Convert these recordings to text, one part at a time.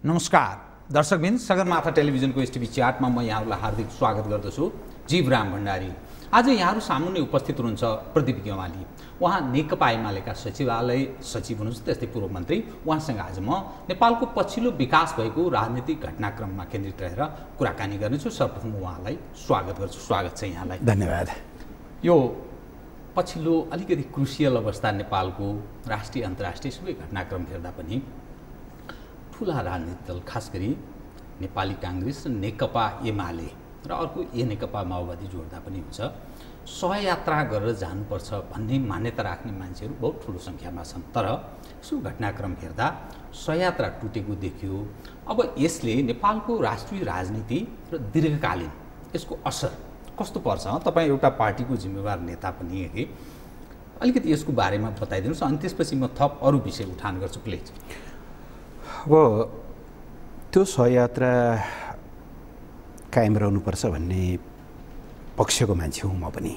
नमस्कार दर्शकबिन, सगरमाथा टेलिभिजनको एसटिभी च्याटमा म यहाँहरूलाई हार्दिक स्वागत गर्दछु। जीवराम भण्डारी। आज यहाँहरू सामुन्ने उपस्थित हुनुहुन्छ प्रदीप गेवाली। उहाँ नेकपा एमालेका सचिवालय सचिव हुनुहुन्छ, त्यस्तै पूर्व मन्त्री। उहाँसँग आज म नेपालको पछिल्लो विकास भएको राजनीतिक घटनाक्रममा केन्द्रित रहेर कुराकानी गर्नेछु। सर्वप्रथम उहाँलाई स्वागत गर्छु। स्वागत छ यहाँलाई। धन्यवाद। यो पछिल्लो अलिकति क्रुसियल अवस्था नेपालको राष्ट्रिय अन्तर्राष्ट्रिय सबै घटनाक्रम हेर्दा पनि ठुला राजनीतिक दल, खास गरी नेपाली काङ्ग्रेस र नेकपा एमाले र अर्को नेकपा माओवादी जोड्दा पनि हुन्छ, सहयात्रा गरेर जानुपर्छ भन्ने मान्यता राख्ने मान्छेहरू बहुत ठुलो सङ्ख्यामा छन्। तर यसो घटनाक्रम हेर्दा सहयात्रा टुटेको देखियो। अब यसले नेपालको राष्ट्रिय राजनीति र दीर्घकालीन यसको असर कस्तो पर्छ? तपाईँ एउटा पार्टीको जिम्मेवार नेता पनि हे, अलिकति यसको बारेमा बताइदिनुहोस्, अनि त्यसपछि म थप अरू विषय उठान गर्छु प्लिज। अब त्यो सहयात्रा कायम रहनुपर्छ भन्ने पक्षको मान्छे हुँ म पनि।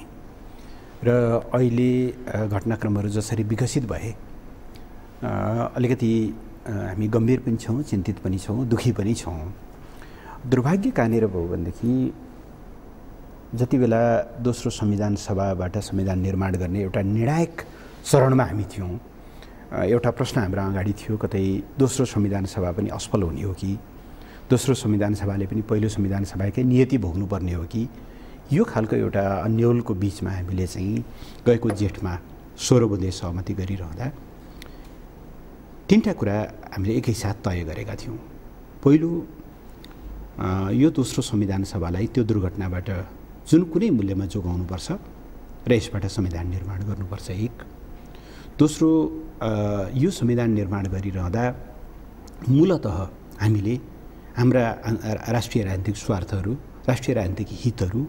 र अहिले घटनाक्रमहरू जसरी विकसित भए अलिकति हामी गम्भीर पनि छौँ, चिन्तित पनि छौँ, दुखी पनि छौँ। दुर्भाग्य कहाँनिर भयो भनेदेखि जति बेला दोस्रो संविधान सभाबाट संविधान निर्माण गर्ने एउटा निर्णायक चरणमा हामी थियौँ, एउटा प्रश्न हाम्रो अगाडि थियो, कतै दोस्रो संविधान सभा पनि असफल हुने हो कि, दोस्रो संविधान सभाले पनि पहिलो संविधान सभाकै नियति भोग्नुपर्ने हो कि। यो खालको एउटा अन्यलको बिचमा हामीले चाहिँ गएको जेठमा 16 बुँदे सहमति गरिरहँदा तीनटा कुरा हामीले एकैसाथ तय गरेका थियौँ। पहिलो, यो दोस्रो संविधान सभालाई त्यो दुर्घटनाबाट जुन कुनै मूल्यमा जोगाउनुपर्छ र यसबाट संविधान निर्माण गर्नुपर्छ। एक। दोस्रो, यो संविधान निर्माण गरिरहँदा मूलतः हामीले हाम्रा राष्ट्रिय राजनीतिक स्वार्थहरू, राष्ट्रिय राजनीतिक हितहरू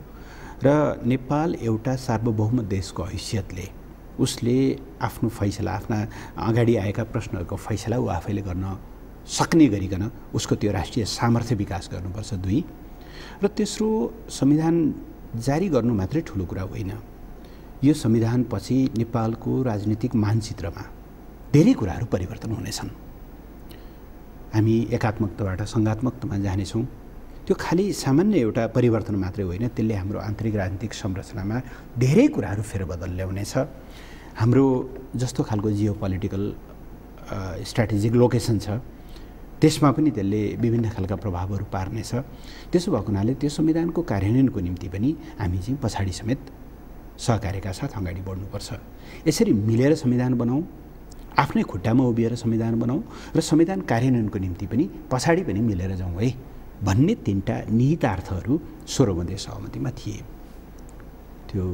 र नेपाल एउटा सार्वभौम देशको हैसियतले उसले आफ्नो फैसला, आफ्ना अगाडि आएका प्रश्नहरूको फैसला ऊ आफैले गर्न सक्ने गरिकन उसको त्यो राष्ट्रिय सामर्थ्य विकास गर्नुपर्छ। दुई। र तेस्रो, संविधान जारी गर्नु मात्रै ठुलो कुरा होइन। यो संविधानपछि नेपालको राजनीतिक मानचित्रमा धेरै कुराहरू परिवर्तन हुनेछन्। हामी एकात्मकताबाट सङ्घात्मकतामा जानेछौँ। त्यो खालि सामान्य एउटा परिवर्तन मात्रै होइन, त्यसले हाम्रो आन्तरिक राजनीतिक संरचनामा धेरै कुराहरू फेरबदल ल्याउनेछ। हाम्रो जस्तो खालको जियो पोलिटिकल स्ट्राटेजिक लोकेसन छ त्यसमा पनि त्यसले विभिन्न खालका प्रभावहरू पार्नेछ। त्यसो भएको हुनाले त्यो संविधानको कार्यान्वयनको निम्ति पनि हामी चाहिँ पछाडि समेत सहकार्यका साथ अगाडि बढ्नुपर्छ। यसरी मिलेर संविधान बनाऊ, आफ्नै खुट्टामा उभिएर संविधान बनाऊ र संविधान कार्यान्वयनको निम्ति पनि पछाडि पनि मिलेर जाउँ है भन्ने तीनटा निहितार्थहरू 16 बुँदे सहमतिमा थिए। त्यो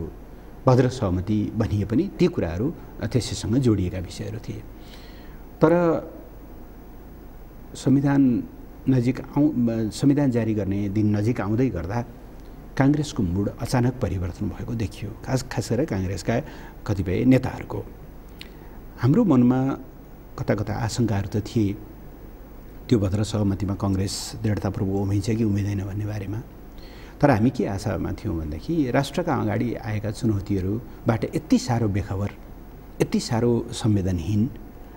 भद्र सहमति भनिए पनि ती कुराहरू त्यसैसँग जोडिएका विषयहरू थिए। तर संविधान जारी गर्ने दिन नजिक आउँदै गर्दा काङ्ग्रेसको मुड अचानक परिवर्तन भएको देखियो, खास गरेर काङ्ग्रेसका कतिपय नेताहरूको। हाम्रो मनमा कता कता आशंकाहरू त थिए त्यो भद्र सहमतिमा काङ्ग्रेस दृढतापूर्वक उम्मिन्छ कि उम्मिँदैन भन्ने बारेमा। तर हामी के आशामा थियौँ भनेदेखि राष्ट्रका अगाडि आएका चुनौतीहरूबाट यति साह्रो बेखबर, यति साह्रो संवेदनहीन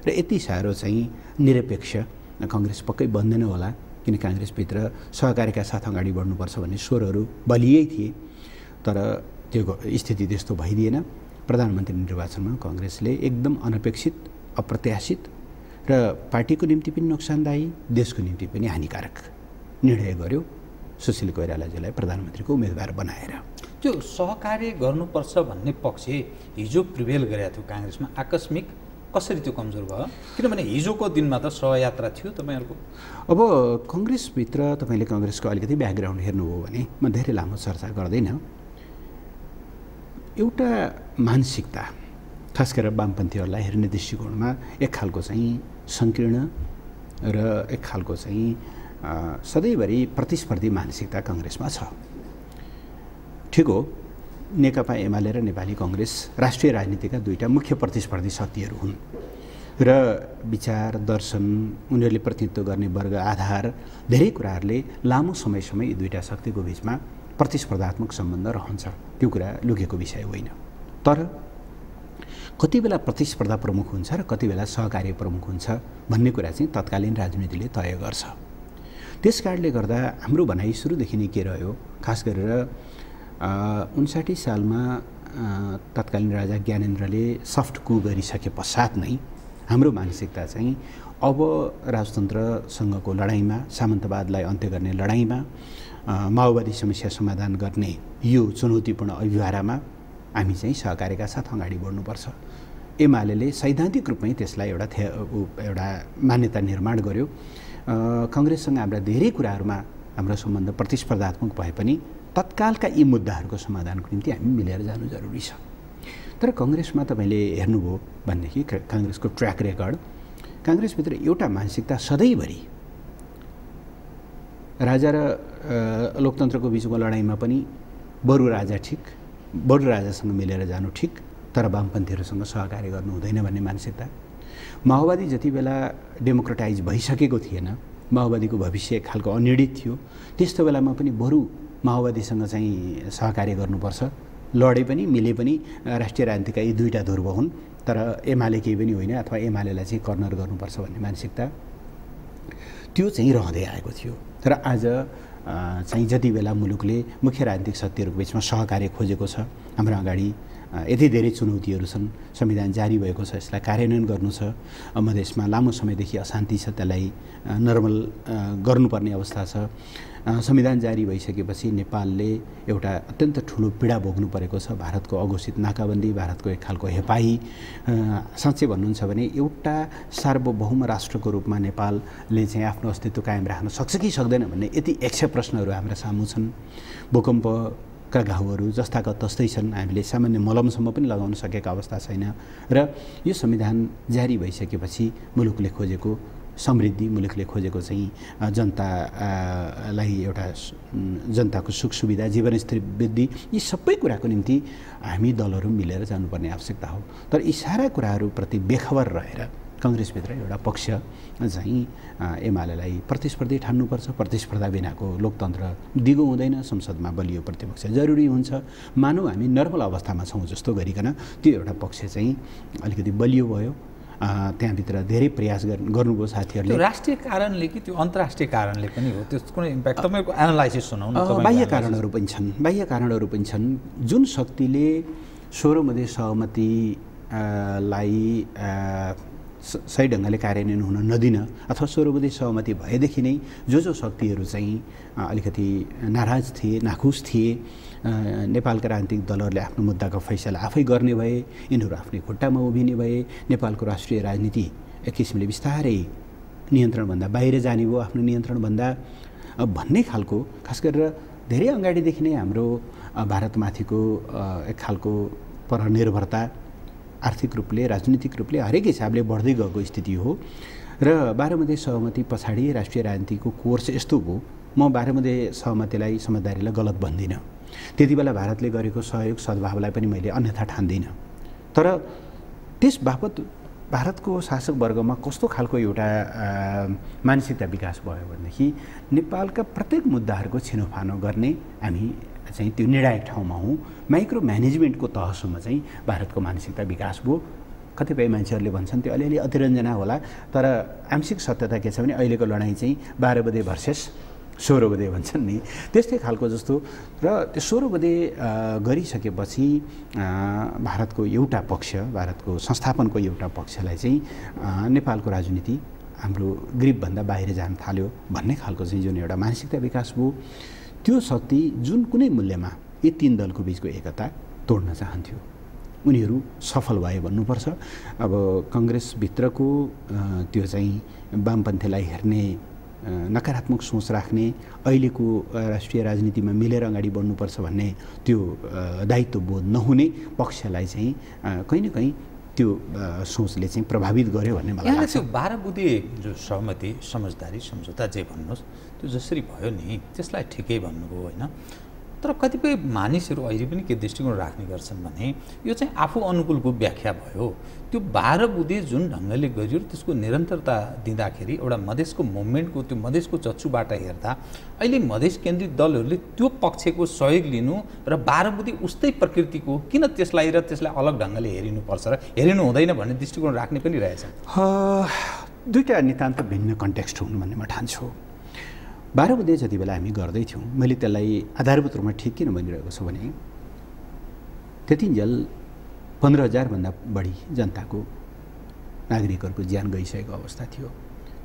र यति साह्रो चाहिँ निरपेक्ष काङ्ग्रेस पक्कै बन्दैन होला, किन काङ्ग्रेसभित्र सहकार्यका साथ अगाडि बढ्नुपर्छ भन्ने स्वरहरू बलियै थिए। तर त्यो स्थिति त्यस्तो भइदिएन। प्रधानमन्त्री निर्वाचनमा काङ्ग्रेसले एकदम अनपेक्षित, अप्रत्याशित र पार्टीको निम्ति पनि नोक्सानदायी, देशको निम्ति पनि हानिकारक निर्णय गर्यो, सुशील कोइरालाजीलाई प्रधानमन्त्रीको उम्मेदवार बनाएर। त्यो सहकार्य गर्नुपर्छ भन्ने पक्ष हिजो प्रिभेल गरेको थियो काङ्ग्रेसमा, आकस्मिक कसरी त्यो कमजोर भयो? किनभने हिजोको दिनमा त सहयात्रा थियो तपाईँहरूको। अब काङ्ग्रेसभित्र तपाईँले काङ्ग्रेसको अलिकति ब्याकग्राउन्ड हेर्नुभयो भने म धेरै लामो चर्चा गर्दैन। एउटा मानसिकता, खास गरेर वामपन्थीहरूलाई हेर्ने दृष्टिकोणमा एक खालको चाहिँ सङ्कीर्ण र एक खालको चाहिँ सधैँभरि प्रतिस्पर्धी मानसिकता काङ्ग्रेसमा छ। ठिक हो, नेकपा एमाले र नेपाली काङ्ग्रेस राष्ट्रिय राजनीतिका दुईटा मुख्य प्रतिस्पर्धी शक्तिहरू हुन् र विचार, दर्शन, उनीहरूले प्रतिनिधित्व गर्ने वर्ग, आधार, धेरै कुराहरूले लामो समयसम्म यी दुईटा शक्तिको बिचमा प्रतिस्पर्धात्मक सम्बन्ध रहन्छ। त्यो कुरा लुकेको विषय होइन। तर कति बेला प्रतिस्पर्धा प्रमुख हुन्छ र कति बेला सहकार्य प्रमुख हुन्छ भन्ने कुरा चाहिँ तत्कालीन राजनीतिले तय गर्छ। त्यस कारणले गर्दा हाम्रो भनाइ सुरुदेखि नै के रह्यो, खास गरेर 59 सालमा तत्कालीन राजा ज्ञानेन्द्रले सफ्ट कू गरिसके पश्चात नै हाम्रो मानसिकता चाहिँ अब राजतन्त्रसँगको लडाइँमा, सामन्तवादलाई अन्त्य गर्ने लडाइँमा, माओवादी समस्या समाधान गर्ने यो चुनौतीपूर्ण अभिवारामा हामी चाहिँ सहकार्यका साथ अगाडि बढ्नुपर्छ। एमाले सैद्धान्तिक रूपमै त्यसलाई एउटा मान्यता निर्माण गर्यो। काङ्ग्रेससँग हाम्रा धेरै कुराहरूमा हाम्रो सम्बन्ध प्रतिस्पर्धात्मक भए पनि तत्कालका यी मुद्दाहरूको समाधानको निम्ति हामी मिलेर जानु जरुरी छ। तर काङ्ग्रेसमा तपाईँले हेर्नुभयो भनेदेखि काङ्ग्रेसको ट्र्याक रेकर्ड, काङ्ग्रेसभित्र एउटा मानसिकता सधैँभरि राजा र लोकतन्त्रको बिचको लडाइँमा पनि बरु राजा ठिक, बरु राजासँग मिलेर जानु ठिक, तर वामपन्थीहरूसँग सहकार्य गर्नु हुँदैन भन्ने मानसिकता। माओवादी जति बेला डेमोक्रेटाइज भइसकेको थिएन, माओवादीको भविष्य एक खालको अनिर्णित थियो, त्यस्तो बेलामा पनि बरु माओवादीसँग चाहिँ सहकार्य गर्नुपर्छ, लडे पनि मिले पनि राष्ट्रिय राजनीतिका यी दुईटा ध्रुव हुन्, तर एमाले केही पनि होइन अथवा एमालेलाई चाहिँ कर्नर गर्नुपर्छ भन्ने मानसिकता त्यो चाहिँ रहँदै आएको थियो। तर आज चाहिँ जति बेला मुलुकले मुख्य राजनीतिक शक्तिहरूको बिचमा सहकार्य खोजेको छ, हाम्रो अगाडि यति धेरै चुनौतीहरू छन्, संविधान जारी भएको छ, यसलाई कार्यान्वयन गर्नु छ, मधेसमा लामो समयदेखि अशान्ति छ, त्यसलाई नर्मल गर्नुपर्ने अवस्था छ, संविधान जारी भइसकेपछि नेपालले एउटा अत्यन्त ठुलो पीडा भोग्नु परेको छ, भारतको अघोषित नाकाबन्दी, भारतको एक खालको हेपाई। साँच्चै भन्नुहुन्छ भने एउटा सार्वभौम राष्ट्रको रूपमा नेपालले चाहिँ आफ्नो अस्तित्व कायम राख्न सक्छ कि सक्दैन भन्ने यति 100 प्रश्नहरू हाम्रा सामु छन्। भूकम्पका घाउहरू जस्ताका तस्तै छन्, हामीले सामान्य मलमसम्म पनि लगाउन सकेका अवस्था छैन। र यो संविधान जारी भइसकेपछि मुलुकले खोजेको समृद्धि, मुलुकले खोजेको चाहिँ जनतालाई एउटा जनताको सुख सुविधा, जीवनस्तर वृद्धि, यी सबै कुराको निम्ति हामी दलहरू मिलेर जानुपर्ने आवश्यकता हो। तर यी सारा कुराहरूप्रति बेखबर रहेर काङ्ग्रेसभित्र एउटा पक्ष चाहिँ एमालेलाई प्रतिस्पर्धी ठान्नुपर्छ, प्रतिस्पर्धा बिनाको लोकतन्त्र दिगो हुँदैन, संसदमा बलियो प्रतिपक्ष जरुरी हुन्छ। मानौ हामी नर्मल अवस्थामा छौँ जस्तो गरिकन त्यो एउटा पक्ष चाहिँ अलिकति बलियो भयो, त्यहाँभित्र धेरै प्रयास गर्नुभयो साथीहरूले। राष्ट्रिय कारणले कि त्यो अन्तर्राष्ट्रिय कारणले पनि हो, त्यस कुनै इम्प्याक्ट तपाईँको एनालाइसिस सुनाउनु। बाह्य कारणहरू पनि छन्, बाह्य कारणहरू पनि छन्। जुन शक्तिले 16 मध्ये सहमतिलाई सही ढङ्गले कार्यान्वयन हुन नदिन अथवा 16 मध्ये सहमति भएदेखि नै जो शक्तिहरू चाहिँ अलिकति नाराज थिए, नाखुस थिए, नेपालका राजनीतिक दलहरूले आफ्नो मुद्दाको फैसला आफै गर्ने भए, यिनीहरू आफ्नै खुट्टामा उभिने भए, नेपालको राष्ट्रिय राजनीति एक किसिमले बिस्तारै नियन्त्रणभन्दा बाहिर जाने भयो, आफ्नो नियन्त्रणभन्दा भन्ने खालको, खास गरेर धेरै अगाडिदेखि नै हाम्रो भारतमाथिको एक खालको परनिर्भरता आर्थिक रूपले, राजनीतिक रूपले हरेक हिसाबले बढ्दै गएको स्थिति हो। र 12 मध्ये सहमति पछाडि राष्ट्रिय राजनीतिको कोर्स यस्तो हो, म 12 मध्ये सहमतिलाई, समझदारीलाई गलत भन्दिनँ, त्यति बेला भारतले गरेको सहयोग सद्भावलाई पनि मैले अन्यथा ठान्दिनँ। तर त्यस बापत भारतको शासक वर्गमा कस्तो खालको एउटा मानसिकता विकास भयो भनेदेखि नेपालका प्रत्येक मुद्दाहरूको छिनोफानो गर्ने हामी चाहिँ त्यो निर्णायक ठाउँमा हौँ, माइक्रो म्यानेजमेन्टको तहसम्म चाहिँ भारतको मानसिकता विकास भयो। कतिपय मान्छेहरूले भन्छन् त्यो अलिअलि अतिरञ्जना होला, तर आंशिक सत्यता के छ भने अहिलेको लडाइँ चाहिँ 12 बजे भर्सेस 16 बजे भन्छन् नि, त्यस्तै खालको जस्तो। र त्यो 16 बजे गरिसकेपछि भारतको एउटा पक्ष, भारतको संस्थापनको एउटा पक्षलाई चाहिँ नेपालको राजनीति हाम्रो ग्रिपभन्दा बाहिर जान थाल्यो भन्ने खालको चाहिँ जुन एउटा मानसिकता विकास भयो, त्यो शक्ति जुन कुनै मूल्यमा यी 3 दलको बिचको एकता तोड्न चाहन्थ्यो, उनीहरू सफल भए भन्नुपर्छ। अब काङ्ग्रेसभित्रको त्यो चाहिँ वामपन्थीलाई हेर्ने, नकारात्मक सोच राख्ने, अहिलेको राष्ट्रिय राजनीतिमा मिलेर अगाडि बढ्नुपर्छ भन्ने त्यो दायित्व बोध नहुने पक्षलाई चाहिँ कहीँ न कहीँ त्यो सोचले चाहिँ प्रभावित गर्यो भन्ने मलाई लाग्छ। त्यो 12 बुँदे जो सहमति, समझदारी, सम्झौता जे भन्नुहोस्, त्यो जसरी भयो नि त्यसलाई ठिकै भन्नुभयो होइन। तर कतिपय मानिसहरू अहिले पनि के दृष्टिकोण राख्ने गर्छन् भने यो चाहिँ आफू अनुकूलको व्याख्या भयो। त्यो 12 बुँदे जुन ढङ्गले गरियो त्यसको निरन्तरता दिँदाखेरि एउटा मधेसको मुभमेन्टको, त्यो मधेसको चक्षुबाट हेर्दा अहिले मधेस केन्द्रित दलहरूले त्यो पक्षको सहयोग लिनु र 12 बुँदे उस्तै प्रकृतिको किन त्यसलाई र त्यसलाई अलग ढङ्गले हेरिनुपर्छ र हेरिनु हुँदैन भन्ने दृष्टिकोण राख्ने पनि रहेछ। दुईवटा नितान्त भिन्न कन्टेक्स्ट हुनु भन्ने म ठान्छु। 12 बुँदे जति बेला हामी गर्दै थियौँ, मैले त्यसलाई आधारभूत रूपमा ठिक किन भनिरहेको छु भने त्यतिन्जेल 15,000 भन्दा बढी जनताको नागरिकहरूको ज्यान गइसकेको अवस्था थियो।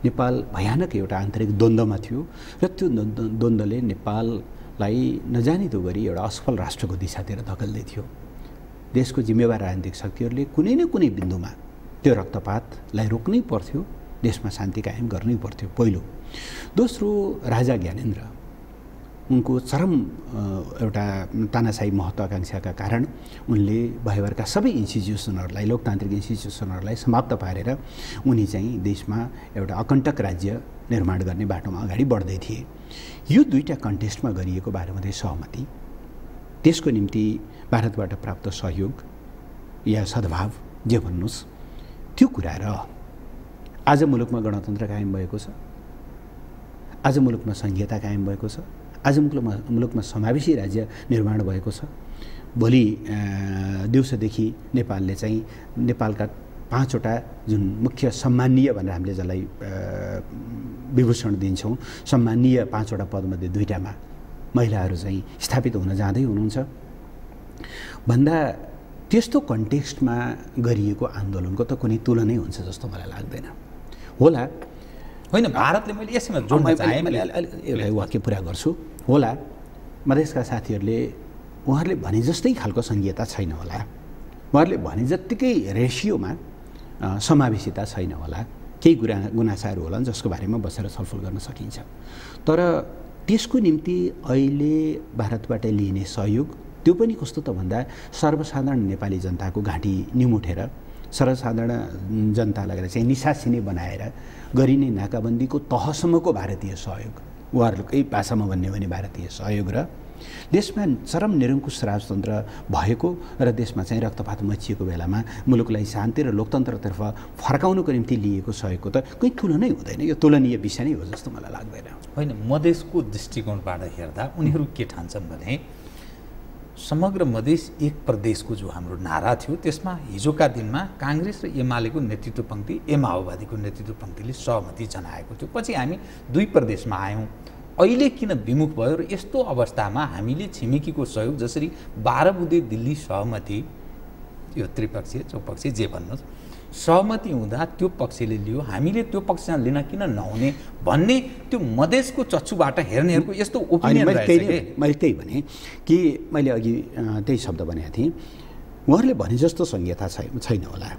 नेपाल भयानक एउटा आन्तरिक द्वन्द्वमा थियो र त्यो द्वन्द्वले नेपाललाई नजानिदो गरी एउटा असफल राष्ट्रको दिशातिर धकेल्दै थियो। देशको जिम्मेवार राजनीतिक शक्तिहरूले कुनै न कुनै बिन्दुमा त्यो रक्तपातलाई रोक्नै पर्थ्यो, देशमा शान्ति कायम गर्नै पर्थ्यो पहिलो। दोस्रो, राजा ज्ञानेन्द्र उनको चरम एउटा तानाशाही महत्त्वाकांक्षाका कारण उनले भयभरका सबै इन्स्टिट्युसनहरूलाई, लोकतान्त्रिक इन्स्टिट्युसनहरूलाई समाप्त पारेर उनी चाहिँ देशमा एउटा अकण्टक राज्य निर्माण गर्ने बाटोमा अगाडि बढ्दै थिए। यो दुईटा कन्टेस्टमा गरिएको बाह्रमधे सहमति, त्यसको निम्ति भारतबाट प्राप्त सहयोग या सद्भाव जे भन्नुहोस्, त्यो कुरा र आज मुलुकमा गणतन्त्र कायम भएको छ, आज मुलुकमा संघीयता कायम भएको छ, आज मुलुकमा समावेशी राज्य निर्माण भएको छ। भोलि दिउँसोदेखि नेपालले चाहिँ नेपालका 5वटा जुन मुख्य सम्मानीय भनेर हामीले जसलाई विभूषण दिन्छौँ, सम्मानीय 5वटा पदमध्ये 2टामा महिलाहरू चाहिँ स्थापित हुन जाँदै हुनुहुन्छ भन्दा त्यस्तो कन्टेक्स्टमा गरिएको आन्दोलनको त कुनै तुलनै हुन्छ जस्तो मलाई लाग्दैन। होला होइन, भारतले मैले यसैमा जोड्न चाहे एउटा वाक्य पुरा गर्छु। होला मधेसका साथीहरूले उहाँहरूले भने जस्तै खालको संघीयता छैन होला, उहाँहरूले भने जत्तिकै रेसियोमा समावेशिता छैन होला, केही गुनासाहरू होला जसको बारेमा बसेर छलफल गर्न सकिन्छ। तर त्यसको निम्ति अहिले भारतबाट लिइने सहयोग त्यो पनि कस्तो त भन्दा सर्वसाधारण नेपाली जनताको घाँटी निमुठेर सर्वसाधारण जनतालाई चाहिँ निसासिने बनाएर गरिने नाकाबन्दीको तहसम्मको भारतीय सहयोग, उहाँहरूकै भाषामा भन्ने भने भारतीय सहयोग र देशमा चरम निरङ्कुश राजतन्त्र भएको र देशमा चाहिँ रक्तपात मचिएको बेलामा मुलुकलाई शान्ति र लोकतन्त्रतर्फ फर्काउनको निम्ति लिएको सहयोगको त कुनै तुलनै हुँदैन। यो तुलनीय विषय नै हो जस्तो मलाई लाग्दैन। होइन, मधेसको दृष्टिकोणबाट हेर्दा उनीहरू के ठान्छन् भने समग्र मधेस एक प्रदेशको जो हाम्रो नारा थियो त्यसमा हिजोका दिनमा काङ्ग्रेस र एमालेको नेतृत्व पङ्क्ति, माओवादीको नेतृत्व पङ्क्तिले सहमति जनाएको थियो। पछि हामी 2 प्रदेशमा आयौँ, अहिले किन विमुख भयो र यस्तो अवस्थामा हामीले छिमेकीको सहयोग जसरी 12 बुँदे दिल्ली सहमति, यो त्रिपक्षीय चौपक्षीय जे भन्नुहोस्, सहमति हुँदा त्यो पक्षले लियो, हामीले त्यो पक्षमा लिन किन नहुने भन्ने त्यो मधेसको चक्षुबाट हेर्नेहरूको यस्तो ओपिनियन रहेछ। मैले त्यही भने कि मैले अघि त्यही शब्द भनेको थिएँ, उहाँहरूले भने जस्तो संहिता छैन होला,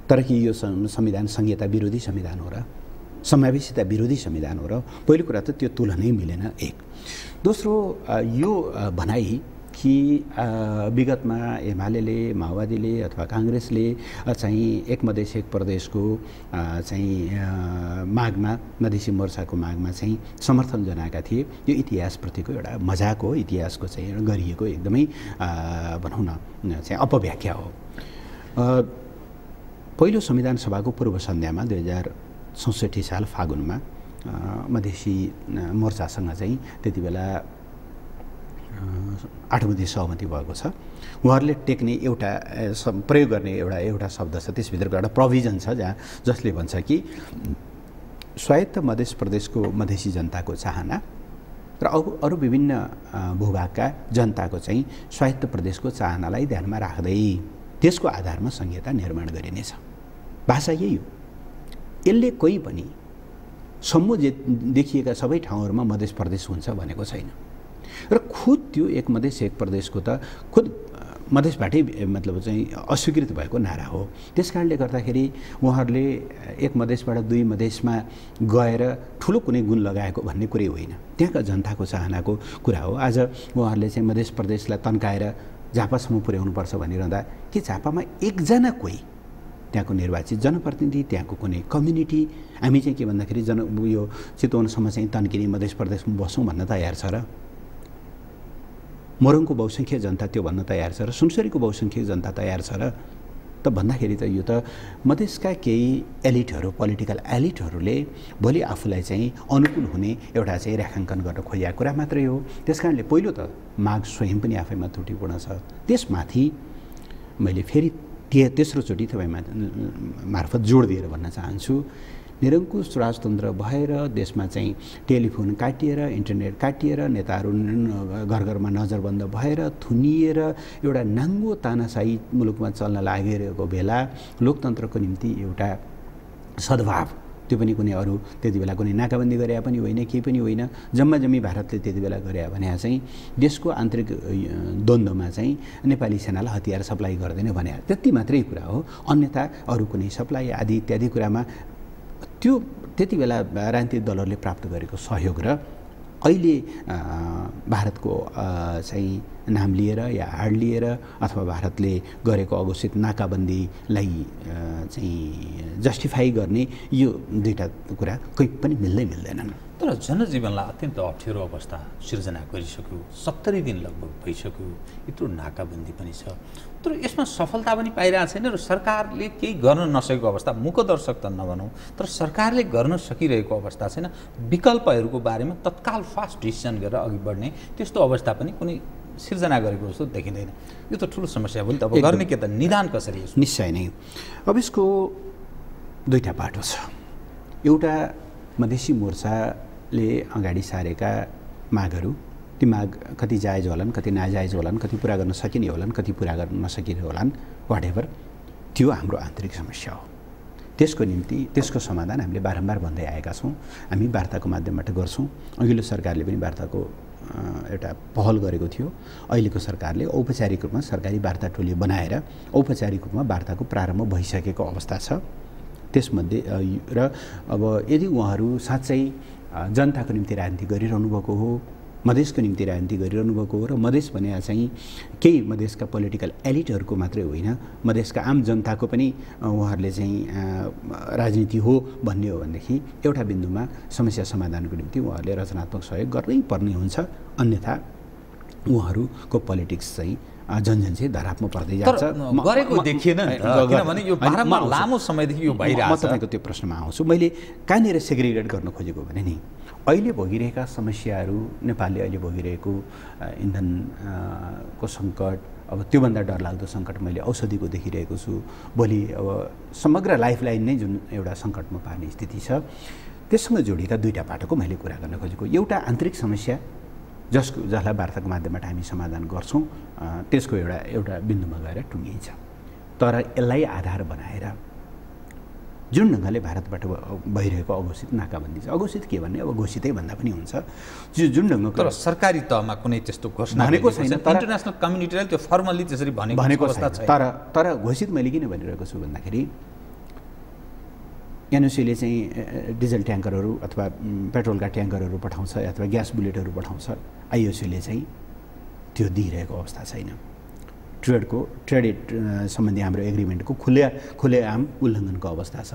तर कि यो संविधान संहिता विरोधी संविधान हो र समावेशिता विरोधी संविधान हो र पहिलो कुरा त त्यो तुलनै मिलेन। एक। दोस्रो, यो भनाइ कि विगतमा एमाले, माओवादीले अथवा काङ्ग्रेसले चाहिँ एक मधेस एक प्रदेशको चाहिँ मागमा, मधेसी मोर्चाको मागमा चाहिँ समर्थन जनाएका थिए, यो इतिहासप्रतिको एउटा मजाक हो, इतिहासको चाहिँ गरिएको एकदमै भनौँ न चाहिँ अपव्याख्या हो। पहिलो संविधान सभाको पूर्व सन्ध्यामा 2064 साल फागुनमा मधेसी मोर्चासँग चाहिँ त्यति बेला 8 बुँदे सहमति भएको छ। उहाँहरूले टेक्ने एउटा प्रयोग गर्ने एउटा शब्द छ, त्यसभित्रको एउटा प्रोभिजन छ जसले भन्छ कि स्वायत्त मधेस प्रदेशको मधेसी जनताको चाहना र अरू विभिन्न भूभागका जनताको चाहिँ स्वायत्त प्रदेशको चाहनालाई ध्यानमा राख्दै त्यसको आधारमा संहिता निर्माण गरिनेछ। भाषा यही हो। यसले कोही पनि सम्मु देखिएका सबै ठाउँहरूमा मधेस प्रदेश हुन्छ भनेको छैन र खुद त्यो एक मधेस एक प्रदेशको त खुद मधेसबाटै मतलब चाहिँ अस्वीकृत भएको नारा हो। त्यस कारणले गर्दाखेरि उहाँहरूले एक मधेसबाट 2 मधेसमा गएर ठुलो कुनै गुण लगाएको भन्ने कुरै होइन, त्यहाँका जनताको चाहनाको कुरा हो। आज उहाँहरूले चाहिँ मधेस प्रदेशलाई तन्काएर झापासम्म पुर्याउनुपर्छ भनिरहँदा के झापामा एकजना कोही त्यहाँको निर्वाचित जनप्रतिनिधि, त्यहाँको कुनै कम्युनिटी हामी चाहिँ के भन्दाखेरि यो चितवनसम्म चाहिँ तन्किने मधेस प्रदेशमा बसौँ भन्न तयार छ र? मोरङको बहुसङ्ख्यक जनता त्यो भन्न तयार छ र? सुनसरीको बहुसङ्ख्यक जनता तयार छ र? त भन्दाखेरि त यो त मधेसका केही एलिटहरू, पोलिटिकल एलिटहरूले भोलि आफूलाई चाहिँ अनुकूल हुने एउटा चाहिँ रेखाङ्कन गर्न खोजेको कुरा मात्रै हो। त्यस कारणले पहिलो त माग स्वयं पनि आफैमा त्रुटिपूर्ण छ। त्यसमाथि मैले फेरि तेस्रोचोटि तपाईँ मार्फत जोड दिएर भन्न चाहन्छु, निरङ्कुश राजतन्त्र भएर देशमा चाहिँ टेलिफोन काटिएर इन्टरनेट काटिएर नेताहरू घर घरमा नजरबन्द भएर थुनिएर एउटा नाङ्गो तानाशाही मुलुकमा चल्न लागिरहेको बेला लोकतन्त्रको निम्ति एउटा सद्भाव, त्यो पनि कुनै अरू त्यति बेला कुनै नाकाबन्दी गरे पनि होइन, केही पनि होइन, जम्मा जम्मी भारतले त्यति बेला गरे भने चाहिँ देशको आन्तरिक द्वन्द्वमा चाहिँ नेपाली सेनालाई हतियार सप्लाई गर्दैन भने त्यति मात्रै कुरा हो। अन्यथा अरू कुनै सप्लाई आदि इत्यादि कुरामा त्यो त्यति बेला राजनीतिक दलहरूले प्राप्त गरेको सहयोग र अहिले भारतको चाहिँ नाम लिएर या हाड लिएर अथवा भारतले गरेको अघोषित नाकाबन्दीलाई चाहिँ जस्टिफाई गर्ने यो दुईटा कुरा कोही पनि मिल्दैनन्। तर जनजीवनलाई अत्यन्त अप्ठ्यारो अवस्था सिर्जना गरिसक्यो, 70 दिन लगभग भइसक्यो, यत्रो नाकाबन्दी पनि छ, तर यसमा सफलता पनि पाइरहेको छैन र सरकारले केही गर्न नसकेको अवस्था, मुखदर्शक त नभनौँ तर सरकारले गर्न सकिरहेको अवस्था छैन। विकल्पहरूको बारेमा तत्काल फास्ट डिसिजन गरेर अघि बढ्ने त्यस्तो अवस्था पनि कुनै सिर्जना गरेको जस्तो देखिँदैन। यो त ठुलो समस्या हो नि त। अब गर्ने के त, निदान कसरी? निश्चय नै। अब यसको दुईटा बाटो छ। एउटा मधेसी मोर्चाले अगाडि सारेका मागहरू, ती माग कति जायज होलान्, कति नाजायज होलान्, कति पुरा गर्न सकिने होलान्, कति पुरा गर्न नसकिने होलान्, वाट एभर, त्यो हाम्रो आन्तरिक समस्या हो। त्यसको निम्ति त्यसको समाधान हामीले बारम्बार भन्दै आएका छौँ। हामी वार्ताको माध्यमबाट गर्छौँ। अघिल्लो सरकारले पनि वार्ताको एउटा पहल गरेको थियो। अहिलेको सरकारले औपचारिक रूपमा सरकारी वार्ता टोली बनाएर औपचारिक रूपमा वार्ताको प्रारम्भ भइसकेको अवस्था छ। त्यसमध्ये र अब यदि उहाँहरू साँच्चै जनताको निम्ति राजनीति गरिरहनु भएको हो, मधेसको निम्ति राजनीति गरिरहनु भएको हो र मधेस भने चाहिँ केही मधेसका पोलिटिकल एलिटहरूको मात्रै होइन, मधेसका आम जनताको पनि उहाँहरूले चाहिँ राजनीति हो भन्ने हो भनेदेखि एउटा बिन्दुमा समस्या समाधानको निम्ति उहाँहरूले रचनात्मक सहयोग गर्नै पर्ने हुन्छ। अन्यथा उहाँहरूको पोलिटिक्स चाहिँ झन्झन चाहिँ धरापमा पर्दै जान्छ। गरेको देखिएन किनभने यो बारम्बार लामो समयदेखि यो भइरहेको छ। म तपाईँको त्यो प्रश्नमा आउँछु। मैले कहाँनिर सेग्रिगेट गर्न खोजेको भने नि अहिले भोगिरहेका समस्याहरू, नेपालले अहिले भोगिरहेको इन्धनको सङ्कट, अब त्योभन्दा डरलाग्दो सङ्कट मैले औषधिको देखिरहेको छु। भोलि अब समग्र लाइफलाइन नै जुन एउटा सङ्कटमा पार्ने स्थिति छ, त्यससँग जोडिएका दुईटा बाटोको मैले कुरा गर्न खोजेको। एउटा आन्तरिक समस्या जसलाई वार्ताको माध्यमबाट हामी समाधान गर्छौँ, त्यसको एउटा बिन्दुमा गएर टुङ्गिन्छ। तर यसलाई आधार बनाएर जुन ढङ्गले भारतबाट भइरहेको अघोषित नाकाबन्दी छ, अघोषित के भन्ने, अब घोषितै भन्दा पनि हुन्छ, जुन ढङ्गको, तर सरकारी तहमा कुनै त्यस्तो घोषणा भनेको छैन। इन्टरनेसनल कम्युनिटीले त्यो फर्मली त्यसरी भनेको छैन। तर घोषित मैले किन भनिरहेको छु भन्दाखेरि एनओसीले चाहिँ डिजल ट्याङ्करहरू अथवा पेट्रोलका ट्याङ्करहरू पठाउँछ अथवा ग्यास बुलेटहरू पठाउँछ, आइओसीले चाहिँ त्यो दिइरहेको अवस्था छैन। ट्रेड सम्बन्धी हाम्रो एग्रिमेन्टको खुलेआम उल्लङ्घनको अवस्था छ।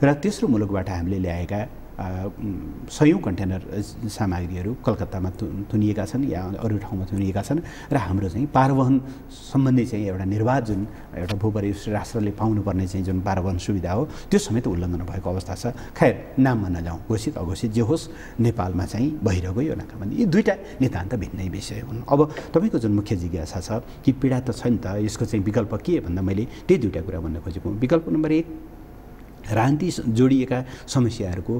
र तेस्रो मुलुकबाट हामीले ल्याएका सयौँ कन्टेनर सामग्रीहरू कलकत्तामा थुनिएका छन् या अरू ठाउँमा थुनिएका छन् र हाम्रो चाहिँ पारवहन सम्बन्धी चाहिँ एउटा निर्वाध जुन एउटा भूपरिवेश राष्ट्रले पाउनुपर्ने चाहिँ जुन पारवहन सुविधा हो, त्यो समेत उल्लङ्घन भएको अवस्था छ। खैर, नाममा नजाउँ, घोषित अघोषित जे होस्, नेपालमा चाहिँ भइरहेको यो नाकाबन्दी, यी दुईटा नितान्त भिन्नै विषय हुन्। अब तपाईँको जुन मुख्य जिज्ञासा छ कि पीडा त छ नि त, यसको चाहिँ विकल्प के भन्दा मैले त्यही दुईटा कुरा भन्न खोजेको। विकल्प नम्बर 1, राजनीति जोडिएका समस्याहरूको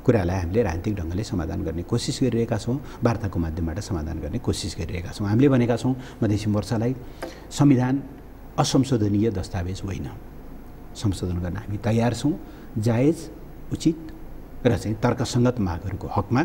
कुरालाई हामीले राजनीतिक ढङ्गले समाधान गर्ने कोसिस गरिरहेका छौँ, वार्ताको माध्यमबाट समाधान गर्ने कोसिस गरिरहेका छौँ। हामीले भनेका छौँ मधेसी मोर्चालाई संविधान असंशोधनीय दस्तावेज होइन, संशोधन गर्न हामी तयार छौँ। जायज, उचित र चाहिँ तर्कसङ्गत मागहरूको हकमा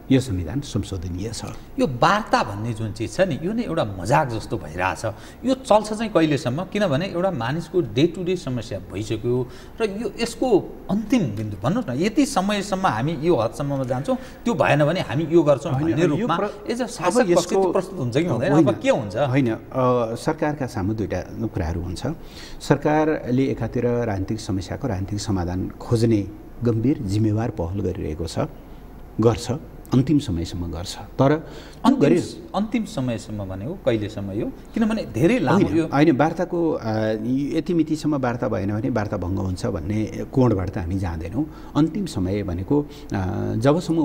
यो संविधान संशोधनीय छ। यो वार्ता भन्ने जुन चिज छ नि, यो नै एउटा मजाक जस्तो भइरहेछ। यो चल्छ चाहिँ कहिलेसम्म, किनभने एउटा मानिसको डे टु डे समस्या भइसक्यो र यो यसको अन्तिम बिन्दु भन्नुहोस् न, यति समयसम्म हामी यो हदसम्ममा जान्छौँ, त्यो भएन भने हामी यो गर्छौँ भन्ने रूपमा एज अ शासक पक्ष प्रस्तुत हुन्छ कि हुँदैन? अब के हुन्छ? होइन, सरकारका सामु दुईटा कुराहरू हुन्छ। सरकारले एकातिर राजनीतिक समस्याको राजनीतिक समाधान खोज्ने गम्भीर जिम्मेवार पहल गरिरहेको छ, गर्छ, अन्तिम समयसम्म गर्छ। तर अन्तिम समयसम्म भनेको कहिलेसम्म यो? किनभने धेरै लामो यो होइन, वार्ताको यति मितिसम्म वार्ता भएन भने वार्ता भङ्ग हुन्छ भन्ने कोणबाट त हामी जाँदैनौँ। अन्तिम समय भनेको जबसम्म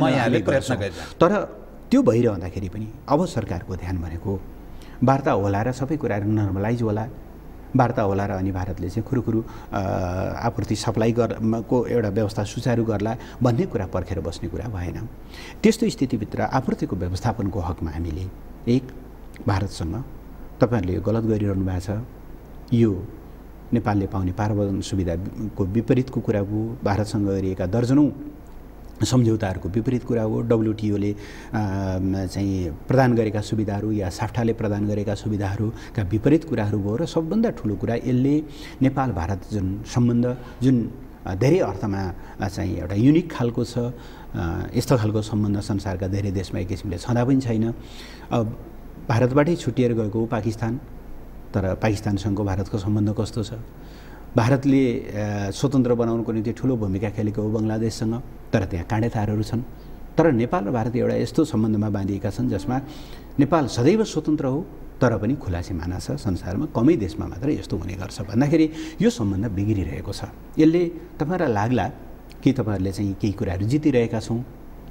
यहाँले प्रयत्न गरिरहन्छ। तर त्यो भइरहँदाखेरि पनि अब सरकारको ध्यान भनेको वार्ता होला र सबै कुराहरू नर्मलाइज होला वार्ता होला र अनि भारतले चाहिँ खुरुखुरु आपूर्ति सप्लाई को एउटा व्यवस्था सुचारू गर्ला भन्ने कुरा पर्खेर बस्ने कुरा भएन। त्यस्तो स्थितिभित्र आपूर्तिको व्यवस्थापनको हकमा हामीले एक भारतसँग तपाईहरुले गलत गरिरहनु भएको छ, यो नेपालले पाउने पारवहन सुविधाको विपरीतको कुरा हो, भारतसँग गरिएका दर्जनौं सम्झौताहरूको विपरीत कुरा हो, WTO ले चाहिँ प्रदान गरेका सुविधाहरू या साफ्टाले प्रदान गरेका सुविधाहरूका विपरीत कुराहरू भयो र सबभन्दा ठुलो कुरा यसले नेपाल भारत जुन सम्बन्ध जुन धेरै अर्थमा चाहिँ एउटा युनिक खालको छ, यस्तो खालको सम्बन्ध संसारका धेरै देशमा एक किसिमले छँदा पनि छैन। अब भारतबाटै छुटिएर गएको हो पाकिस्तान, तर पाकिस्तानसँगको भारतको सम्बन्ध कस्तो छ? भारतले स्वतन्त्र बनाउनको निम्ति ठूलो भूमिका खेलेको हो बंगलादेशसँग, तर त्यहाँ काँडेतारहरू छन्। तर नेपाल र भारत एउटा यस्तो सम्बन्धमा बाँधिएका छन् जसमा नेपाल सदैव स्वतन्त्र हो तर पनि खुला सिमाना छ। संसारमा कमै देशमा मात्र यस्तो हुने गर्छ भन्दाखेरि यो सम्बन्ध बिग्रिरहेको छ। यसले तपाईहरुलाई लाग्ला कि तपाईहरुले चाहिँ केही कुराहरू जितिरहेका छौं,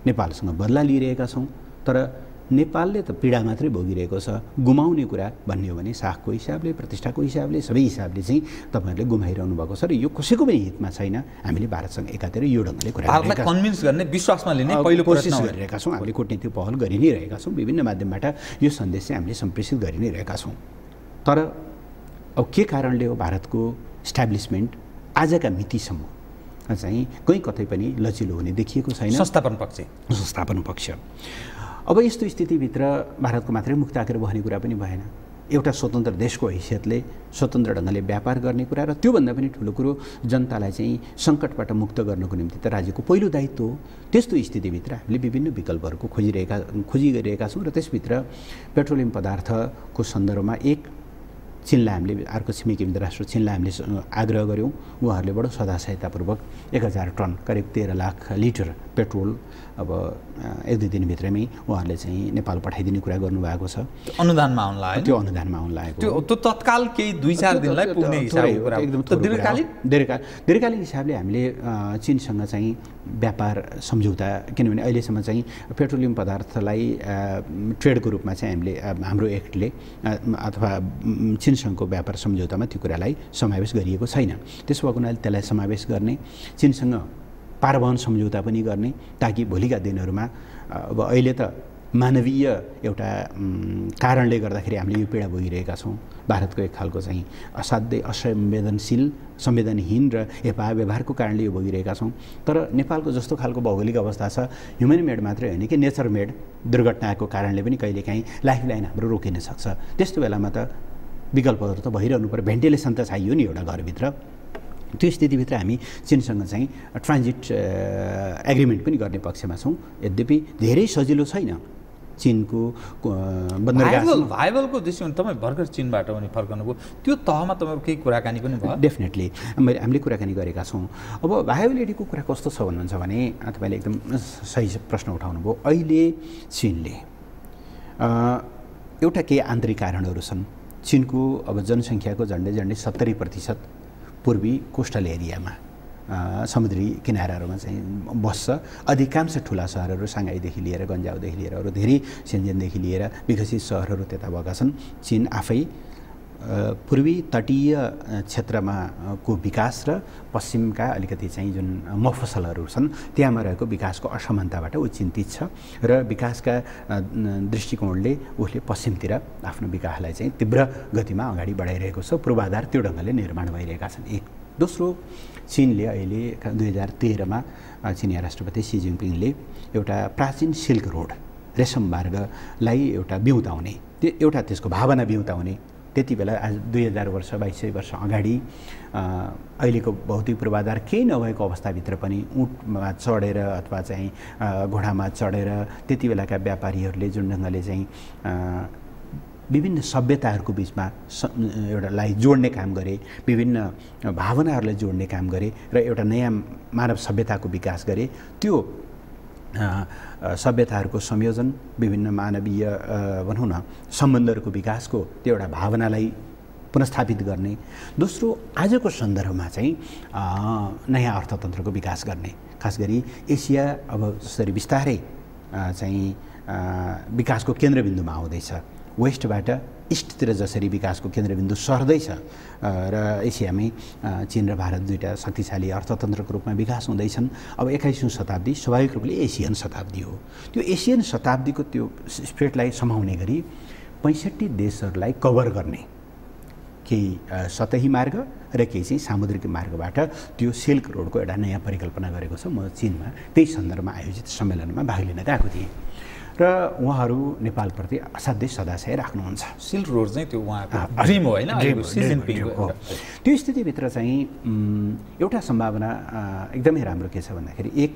नेपालसँग बदला लिइरहेका छौं, तर नेपालले त पीडा मात्रै भोगिरहेको छ। गुमाउने कुरा भन्ने हो भने साखको हिसाबले, प्रतिष्ठाको हिसाबले, सबै हिसाबले चाहिँ तपाईहरुले गुमाइरहनु भएको छ र यो कसैको पनि हितमा छैन। हामीले भारतसँग एकातिर यो ढंगले कुरा भारतलाई कन्भिन्स गर्ने, विश्वासमा लिने पहिलो कोसिस गरिरहेका छौं। हामीले कूटनीतिक पहल गरि नै रहेका छौं, विभिन्न माध्यमबाट यो सन्देश चाहिँ हामीले सम्प्रेषित गरि नै रहेका छौं। तर अब के कारणले हो भारतको इस्टाब्लिशमेन्ट आजका मितिसम्म चाहिँ कहीँ कतै पनि लचिलो हुने देखिएको छैन। संस्थापन पक्ष अब यस्तो स्थितिभित्र भारतको मात्रै मुख ताकेर बस्ने कुरा पनि भएन। एउटा स्वतन्त्र देशको हैसियतले स्वतन्त्र ढंगले व्यापार गर्ने कुरा र त्योभन्दा पनि ठुलो कुरो जनतालाई चाहिँ संकटबाट मुक्त गर्नको निम्ति त राज्यको पहिलो दायित्व हो। त्यस्तो स्थितिभित्र हामीले विभिन्न विकल्पहरूको खोजी गरिरहेका छौं र त्यसभित्र पेट्रोलियम पदार्थको सन्दर्भमा एक चीनलाई हामीले अर्को छिमेकी मित्र राष्ट्र चीनलाई हामीले आग्रह गर्यौं। उहाँहरूले बडो सदासहायतापूर्वक 1000 टन करिब 13 लाख लिटर पेट्रोल अब 1-2 दिनभित्रमै उहाँहरूले चाहिँ नेपाल पठाइदिने कुरा गर्नुभएको छ। अनुदानमा आउन लाग्यो, त्यो अनुदानमा आउन लागेको, त्यो तत्काल केही 2-4 दिनलाई पुग्ने हिसाबको कुरा एकदम दीर्घकालीन हिसाबले हामीले चीनसँग चाहिँ व्यापार सम्झौता, किनभने अहिलेसम्म चाहिँ पेट्रोलियम पदार्थलाई ट्रेडको रूपमा चाहिँ हामीले हाम्रो एक्टले अथवा चीनसँगको व्यापार सम्झौतामा त्यो कुरालाई समावेश गरिएको छैन। त्यसो भएको हुनाले त्यसलाई समावेश गर्ने, चीनसँग पारवहन सम्झौता पनि गर्ने, ताकि भोलिका दिनहरूमा अब अहिले त मानवीय एउटा कारणले गर्दाखेरि हामीले यो पीडा भोगिरहेका छौं। भारतको एक खालको चाहिँ असाध्यै संवेदनहीन र हेपा व्यवहारको कारणले यो भोगिरहेका छौं। तर नेपालको जस्तो खालको भौगोलिक अवस्था छ, ह्युमन मेड मात्रै होइन कि नेचर मेड दुर्घटनाको कारणले पनि कहिलेकाहीँ लाइफलाइन हाम्रो रोकिन सक्छ। त्यस्तो बेलामा त विकल्पहरू त भइरहनु पर्यो, भेन्टिलेसन त चाहियो नि एउटा घरभित्र। त्यो स्थितिभित्र हामी चीनसँग चाहिँ ट्रान्जिट एग्रिमेन्ट पनि गर्ने पक्षमा छौं। यद्यपि धेरै सजिलो छैन। चीनको भाइबलको दृष्टिकोण तपाईँ भर्खर चीनबाट पनि फर्कनुभयो, त्यो तहमा तपाईको केही कुराकानी पनि भयो? डेफिनेटली हामीले कुराकानी गरेका छौं। अब भाइबिलिटीको कुरा कस्तो छ भन्नुहुन्छ भने तपाईले एकदम सही प्रश्न उठाउनुभयो। अहिले चीनले एउटा केही आन्तरिक कारणहरू छन्। चीनको अब जनसङ्ख्याको झन्डै 70% पूर्वी कोस्टल एरियामा समुद्री किनाराहरूमा चाहिँ बस्छ। अधिकांश ठुला सहरहरू साङ्घाईदेखि लिएर गन्जाउदेखि लिएर अरू धेरै सेन्जेनदेखि लिएर विकसित सहरहरू त्यता भएका छन्। चीन आफै पूर्वी तटीय क्षेत्रमा को विकास र पश्चिमका अलिकति चाहिँ जुन मफसलहरू छन् त्यहाँमा रहेको विकासको असमानताबाट ऊ चिन्तित छ र विकासका दृष्टिकोणले उसले पश्चिमतिर आफ्नो विकासलाई चाहिँ तीव्र गतिमा अगाडि बढाइरहेको छ। पूर्वाधार त्यो ढङ्गले निर्माण भइरहेका छन्। एक दोस्रो, चीनले अहिले 2013 मा चीनिया राष्ट्रपति सी जिनपिङले एउटा प्राचीन सिल्क रोड रेशम मार्गलाई एउटा बिउताउने, त्यो एउटा त्यसको भावना बिउताउने, त्यति बेला आज 2000 वर्ष 2200 वर्ष अगाडि अहिलेको भौतिक पूर्वाधार केही नभएको अवस्थाभित्र पनि ऊँटमा चढेर अथवा चाहिँ घोडामा चढेर त्यति बेलाका व्यापारीहरूले जुन ढङ्गले चाहिँ विभिन्न सभ्यताहरूको बिचमा एउटालाई जोड्ने काम गरे, विभिन्न भावनाहरूलाई जोड्ने काम गरे र एउटा नयाँ मानव सभ्यताको विकास गरे। त्यो सभ्यताहरूको संयोजन, विभिन्न मानवीय भनौँ न सम्बन्धहरूको विकासको त्यो एउटा भावनालाई पुनस्थापित गर्ने। दोस्रो, आजको सन्दर्भमा चाहिँ नयाँ अर्थतन्त्रको विकास गर्ने, खास गरी एसिया अब जसरी बिस्तारै चाहिँ विकासको केन्द्रबिन्दुमा आउँदैछ, वेस्टबाट इस्टतिर जसरी विकासको केन्द्रबिन्दु सर्दैछ र एसियामै चीन र भारत दुईटा शक्तिशाली अर्थतन्त्रको रूपमा विकास हुँदैछन्। अब 21औं शताब्दी स्वाभाविक रूपले एसियन शताब्दी हो। त्यो एसियन शताब्दीको त्यो स्पिरिटलाई समाउने गरी 65 देशहरूलाई कभर गर्ने केही सतही मार्ग र केही चाहिँ सामुद्रिक मार्गबाट त्यो सिल्क रोडको एउटा नयाँ परिकल्पना गरेको छ। म चीनमा त्यही सन्दर्भमा आयोजित सम्मेलनमा भाग लिन गएको थिएँ र उहाँहरू नेपालप्रति असाध्यै सदाशय राख्नुहुन्छ। सिल्क रोड चाहिँ त्यो उहाँको ड्रिम हो होइन, त्यो स्थितिभित्र चाहिँ एउटा सम्भावना एकदमै राम्रो के छ भन्दाखेरि एक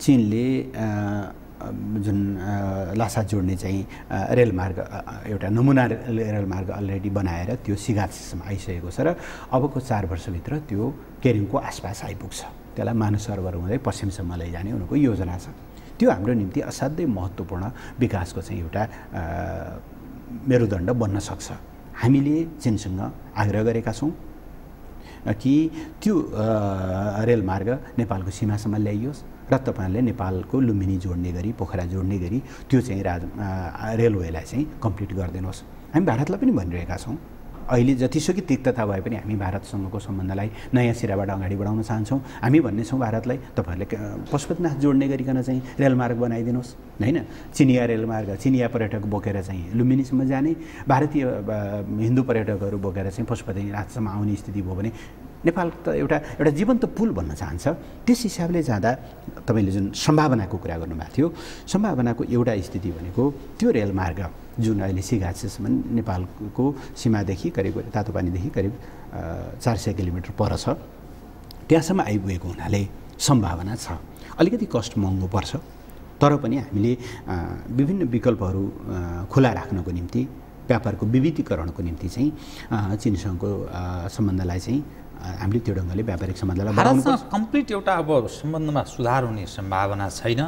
चीनले जुन लासा जोड्ने चाहिँ रेलमार्ग एउटा नमुना रेलमार्ग अलरेडी बनाएर त्यो सिगाचीसम्म आइसकेको छ र अबको 4 वर्षभित्र त्यो केरिङको आसपास आइपुग्छ। त्यसलाई मानस सरोवर हुँदै पश्चिमसम्म लैजाने उनको योजना छ। त्यो हाम्रो निम्ति असाध्यै महत्त्वपूर्ण विकासको चाहिँ एउटा मेरुदण्ड बन्न सक्छ। हामीले चीनसँग आग्रह गरेका छौँ कि त्यो रेलमार्ग नेपालको सीमासम्म ल्याइयोस् र तपाईँहरूले नेपालको लुम्बिनी जोड्ने गरी पोखरा जोड्ने गरी त्यो चाहिँ रेलवेलाई चाहिँ कम्प्लिट गरिदिनुहोस्। हामी भारतलाई पनि भनिरहेका छौँ। अहिले जतिसुकै तिक्तता भए पनि हामी भारतसँगको सम्बन्धलाई नयाँ सिराबाट अगाडि बढाउन चाहन्छौँ। हामी भन्ने छौँ भारतलाई तपाईँहरूले पशुपतिनाथ जोड्ने गरिकन चाहिँ रेलमार्ग बनाइदिनुहोस् होइन। चिनिया रेलमार्ग चिनिया पर्यटक बोकेर चाहिँ लुम्बिनीसम्म जाने, भारतीय हिन्दू पर्यटकहरू बोकेर चाहिँ पशुपतिनाथसम्म आउने स्थिति भयो भने नेपाल त एउटा जीवन्त पुल भन्न चाहन्छ। त्यस हिसाबले जाँदा तपाईँले जुन सम्भावनाको कुरा गर्नुभएको थियो, सम्भावनाको एउटा स्थिति भनेको त्यो रेलमार्ग जुन अहिले सिगाचीसम्म नेपालको सीमादेखि करिब तातोपानीदेखि करिब 400 किलोमिटर पर छ, त्यहाँसम्म आइपुगेको हुनाले सम्भावना छ। अलिकति कस्ट महँगो पर्छ, तर पनि हामीले विभिन्न विकल्पहरू खुला राख्नको निम्ति, व्यापारको विविधीकरणको निम्ति चाहिँ चीनसँगको सम्बन्धलाई चाहिँ हामीले त्यो ढङ्गले व्यापारिक सम्बन्धलाई भारतसँग कम्प्लिट एउटा अब सम्बन्धमा सुधार हुने सम्भावना छैन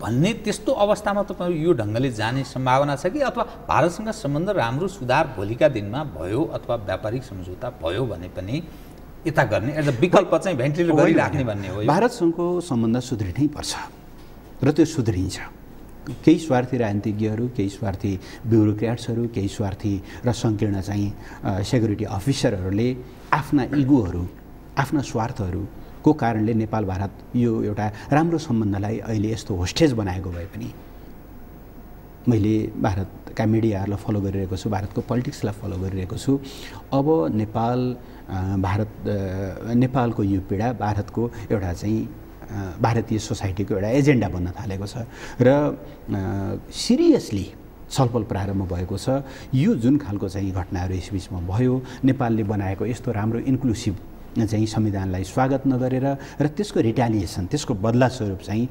भन्ने त्यस्तो अवस्थामा तपाईँ यो ढङ्गले जाने सम्भावना छ कि अथवा भारतसँग सम्बन्ध राम्रो सुधार भोलिका दिनमा भयो अथवा व्यापारिक सम्झौता भयो भने पनि यता गर्ने एज अ विकल्प चाहिँ भेन्टिलेट गरिराख्ने भन्ने हो? भारतसँगको सम्बन्ध सुध्रिनै पर्छ र त्यो सुध्रिन्छ। केही स्वार्थी राजनीतिज्ञहरू, केही स्वार्थी ब्युरोक्र्याट्सहरू, केही स्वार्थी र सङ्कीर्ण चाहिँ सेक्युरिटी अफिसरहरूले आफ्ना इगोहरू, आफ्ना स्वार्थहरूको कारणले नेपाल भारत यो एउटा राम्रो सम्बन्धलाई अहिले यस्तो होस्टेज बनाएको भए पनि मैले भारतका मिडियाहरूलाई फलो गरिरहेको छु, भारतको पोलिटिक्सलाई फलो गरिरहेको छु। अब नेपालको यो पीडा भारतको एउटा चाहिँ भारतीय सोसाइटीको एउटा एजेन्डा बन्न थालेको छ र सिरियसली छलफल प्रारम्भ भएको छ। यो जुन खालको चाहिँ घटनाहरू यसबिचमा भयो, नेपालले बनाएको यस्तो राम्रो इन्क्लुसिभ चाहिँ संविधानलाई स्वागत नगरेर र त्यसको रिटालिएसन, त्यसको बदला स्वरूप चाहिँ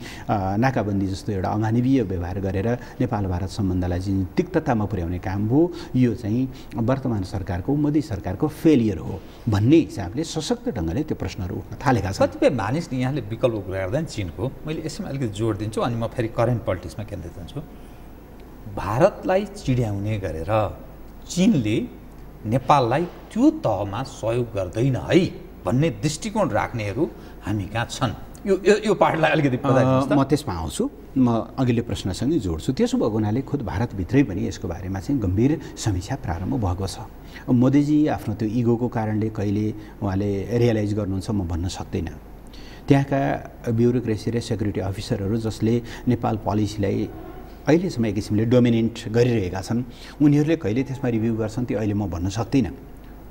नाकाबन्दी जस्तो एउटा अमानवीय व्यवहार गरेर नेपाल भारत सम्बन्धलाई जुन तिक्ततामा पुर्याउने काम हो, यो चाहिँ वर्तमान सरकारको, मोदी सरकारको फेलियर हो भन्ने हिसाबले सशक्त ढङ्गले त्यो प्रश्नहरू उठ्न थालेका छन्। कतिपय मानिसले यहाँले विकल्प कुरा गर्दा चीनको, मैले यसमा अलिकति जोड दिन्छु अनि म फेरि करेन्ट पोलिटिक्समा केन्द्रित हुन्छु। भारतलाई चिड्याउने गरेर चीनले नेपाललाई त्यो तहमा सहयोग गर्दैन है भन्ने दृष्टिकोण राख्नेहरू हामी कहाँ छन्? यो पार्टलाई अलिकति म त्यसमा आउँछु। म अघिल्लो प्रश्नसँगै जोड्छु। त्यसो भएको हुनाले खुद भारतभित्रै पनि यसको बारेमा चाहिँ गम्भीर समीक्षा प्रारम्भ भएको छ। मोदीजी आफ्नो त्यो इगोको कारणले कहिले उहाँले रियलाइज गर्नुहुन्छ म भन्न सक्दिनँ। त्यहाँका ब्युरोक्रेसी र सेक्युरिटी अफिसरहरू जसले नेपाल पोलिसीलाई अहिलेसम्म एक किसिमले डोमिनेन्ट गरिरहेका छन्, उनीहरूले कहिले त्यसमा रिभ्यू गर्छन् त्यो अहिले म भन्न सक्दिनँ।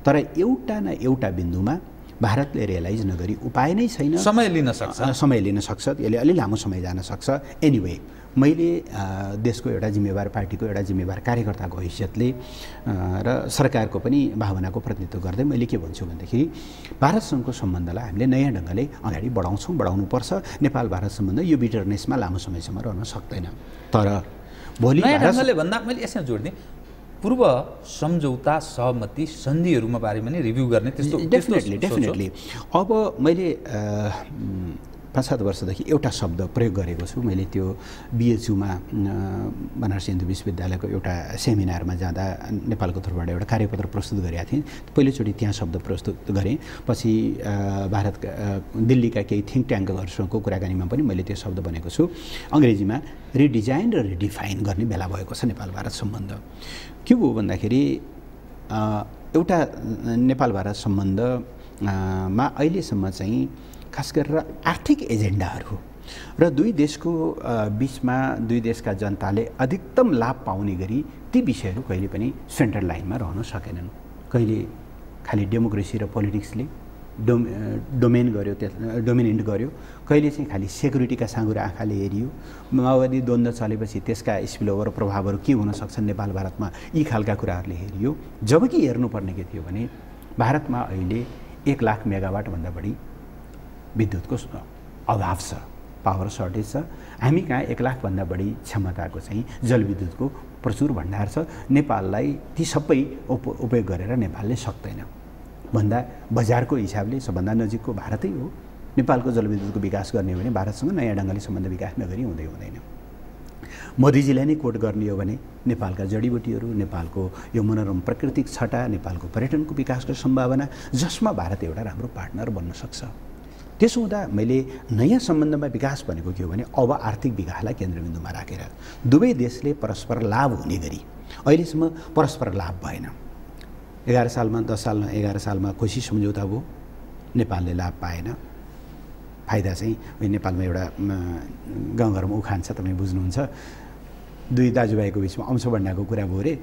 तर एउटा न एउटा बिन्दुमा भारतले रियलाइज नगरी उपाय नै छैन। समय लिन सक्छ, यसले अलि लामो समय जान सक्छ। एनिवे, मैले देशको एउटा जिम्मेवार, पार्टीको एउटा जिम्मेवार कार्यकर्ताको हैसियतले र सरकारको पनि भावनाको प्रतिनिधित्व गर्दै मैले के भन्छु भनेदेखि भारतसँगको सम्बन्धलाई हामीले नयाँ ढङ्गले अगाडि बढाउनुपर्छ। नेपाल भारत सम्बन्ध यो बिटरनेसमा लामो समयसम्म रहन सक्दैन। तर भोलि नयाँ ढङ्गले भन्दा मैले यसमा जोड दिएँ, पूर्व सम्झौता सहमति सन्धिहरूमा बारेमा नि रिभ्यू गर्ने त्यस्तो डेफिनेटली। अब मैले 5-7 वर्षदेखि एउटा शब्द प्रयोग गरेको छु। मैले त्यो बिएचयुमा बनारस हिन्दू विश्वविद्यालयको एउटा सेमिनारमा जाँदा नेपालको तर्फबाट एउटा कार्यपत्र प्रस्तुत गरेका थिएँ। पहिलोचोटि त्यहाँ शब्द प्रस्तुत गरेँ। पछि भारतका दिल्लीका केही थिङ्क ट्याङ्कहरूसँगको कुराकानीमा पनि मैले त्यो शब्द भनेको छु। अङ्ग्रेजीमा रिडिजाइन र रिडिफाइन गर्ने बेला भएको छ नेपाल भारत सम्बन्ध। के हो भन्दाखेरि एउटा नेपाल भारत सम्बन्धमा अहिलेसम्म चाहिँ खास गरेर आर्थिक एजेन्डाहरू र दुई देशको बिचमा दुई देशका जनताले अधिकतम लाभ पाउने गरी ती विषयहरू कहिले पनि सेन्ट्रल लाइनमा रहन सकेनन्। कहिले खालि डेमोक्रेसी र पोलिटिक्सले डोमिनेन्ट गर्यो, कहिले चाहिँ खालि सेक्युरिटीका साँगुरो आँखाले हेरियो। माओवादी द्वन्द्व चलेपछि त्यसका स्पिलओभर प्रभावहरू के हुन सक्छन् नेपाल भारतमा, यी खालका कुराहरूले हेरियो। जबकि हेर्नुपर्ने के थियो भने भारतमा अहिले 1 लाख मेगावाटभन्दा बढी विद्युतको अभाव छ, पावर सर्टेज छ। हामी कहाँ 1 लाखभन्दा बढी क्षमताको चाहिँ जलविद्युतको प्रचुर भण्डार छ। नेपाललाई ती सबै उपयोग गरेर नेपालले सक्दैन भन्दा बजारको हिसाबले सबभन्दा नजिकको भारतै हो। नेपालको जलविद्युतको विकास गर्ने हो भने भारतसँग नयाँ ढङ्गले सम्बन्ध विकास नगरी हुँदैन। मोदीजीलाई नै कोट गर्ने हो भने नेपालका जडीबुटीहरू, नेपालको यो मनोरम प्राकृतिक छटा, नेपालको पर्यटनको विकासको सम्भावना, जसमा भारत एउटा राम्रो पार्टनर बन्न सक्छ। त्यसो हुँदा मैले नयाँ सम्बन्धमा विकास भनेको के हो भने अब आर्थिक विकासलाई केन्द्रबिन्दुमा राखेर दुवै देशले परस्पर लाभ हुने गरी। अहिलेसम्म परस्पर लाभ भएन। 11 सालमा 10 सालमा 11 सालमा कोशी सम्झौता भयो, नेपालले लाभ पाएन। फाइदा चाहिँ नेपालमा एउटा गाउँघरमा उखान छ, तपाईँ बुझ्नुहुन्छ। दुई दाजुभाइको बिचमा अंशभण्डाको कुरा भयो रे,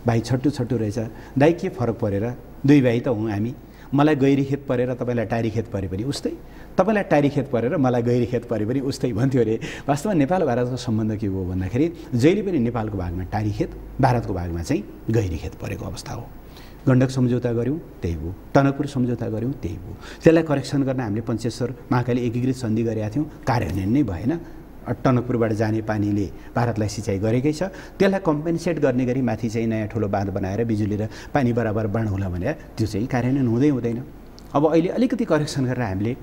भाइ छट्टु रहेछ, दाइ के फरक परेर, दुई भाइ त हौँ हामी, मलाई गैरी खेत परेर तपाईँलाई टारी खेत परे पनि उस्तै, तपाईँलाई टारी खेत परेर मलाई गैरी खेत परे पनि उस्तै भन्थ्यो अरे। वास्तवमा नेपाल भारतको सम्बन्ध के हो भन्दाखेरि जहिले पनि नेपालको भागमा टारी खेत, भारतको भागमा चाहिँ गैरी खेत परेको अवस्था हो। गण्डक सम्झौता गऱ्यौँ त्यही भयो, टनकपुर सम्झौता गऱ्यौँ त्यही भयो। त्यसलाई करेक्सन गर्न हामीले पञ्चेश्वर महाकाली एकीकृत सन्धि गरेका थियौँ, कार्यान्वयन नै भएन। टनकपुरबाट जाने पानीले भारतलाई सिँचाइ गरेकै छ, त्यसलाई कम्पेन्सेट गर्ने गरी माथि चाहिँ नयाँ ठुलो बाँध बनाएर बिजुली र पानी बराबर बाँड्नुहोला भने त्यो चाहिँ कार्यान्वयन हुँदैन। अब अहिले अलिकति करेक्सन गरेर हामीले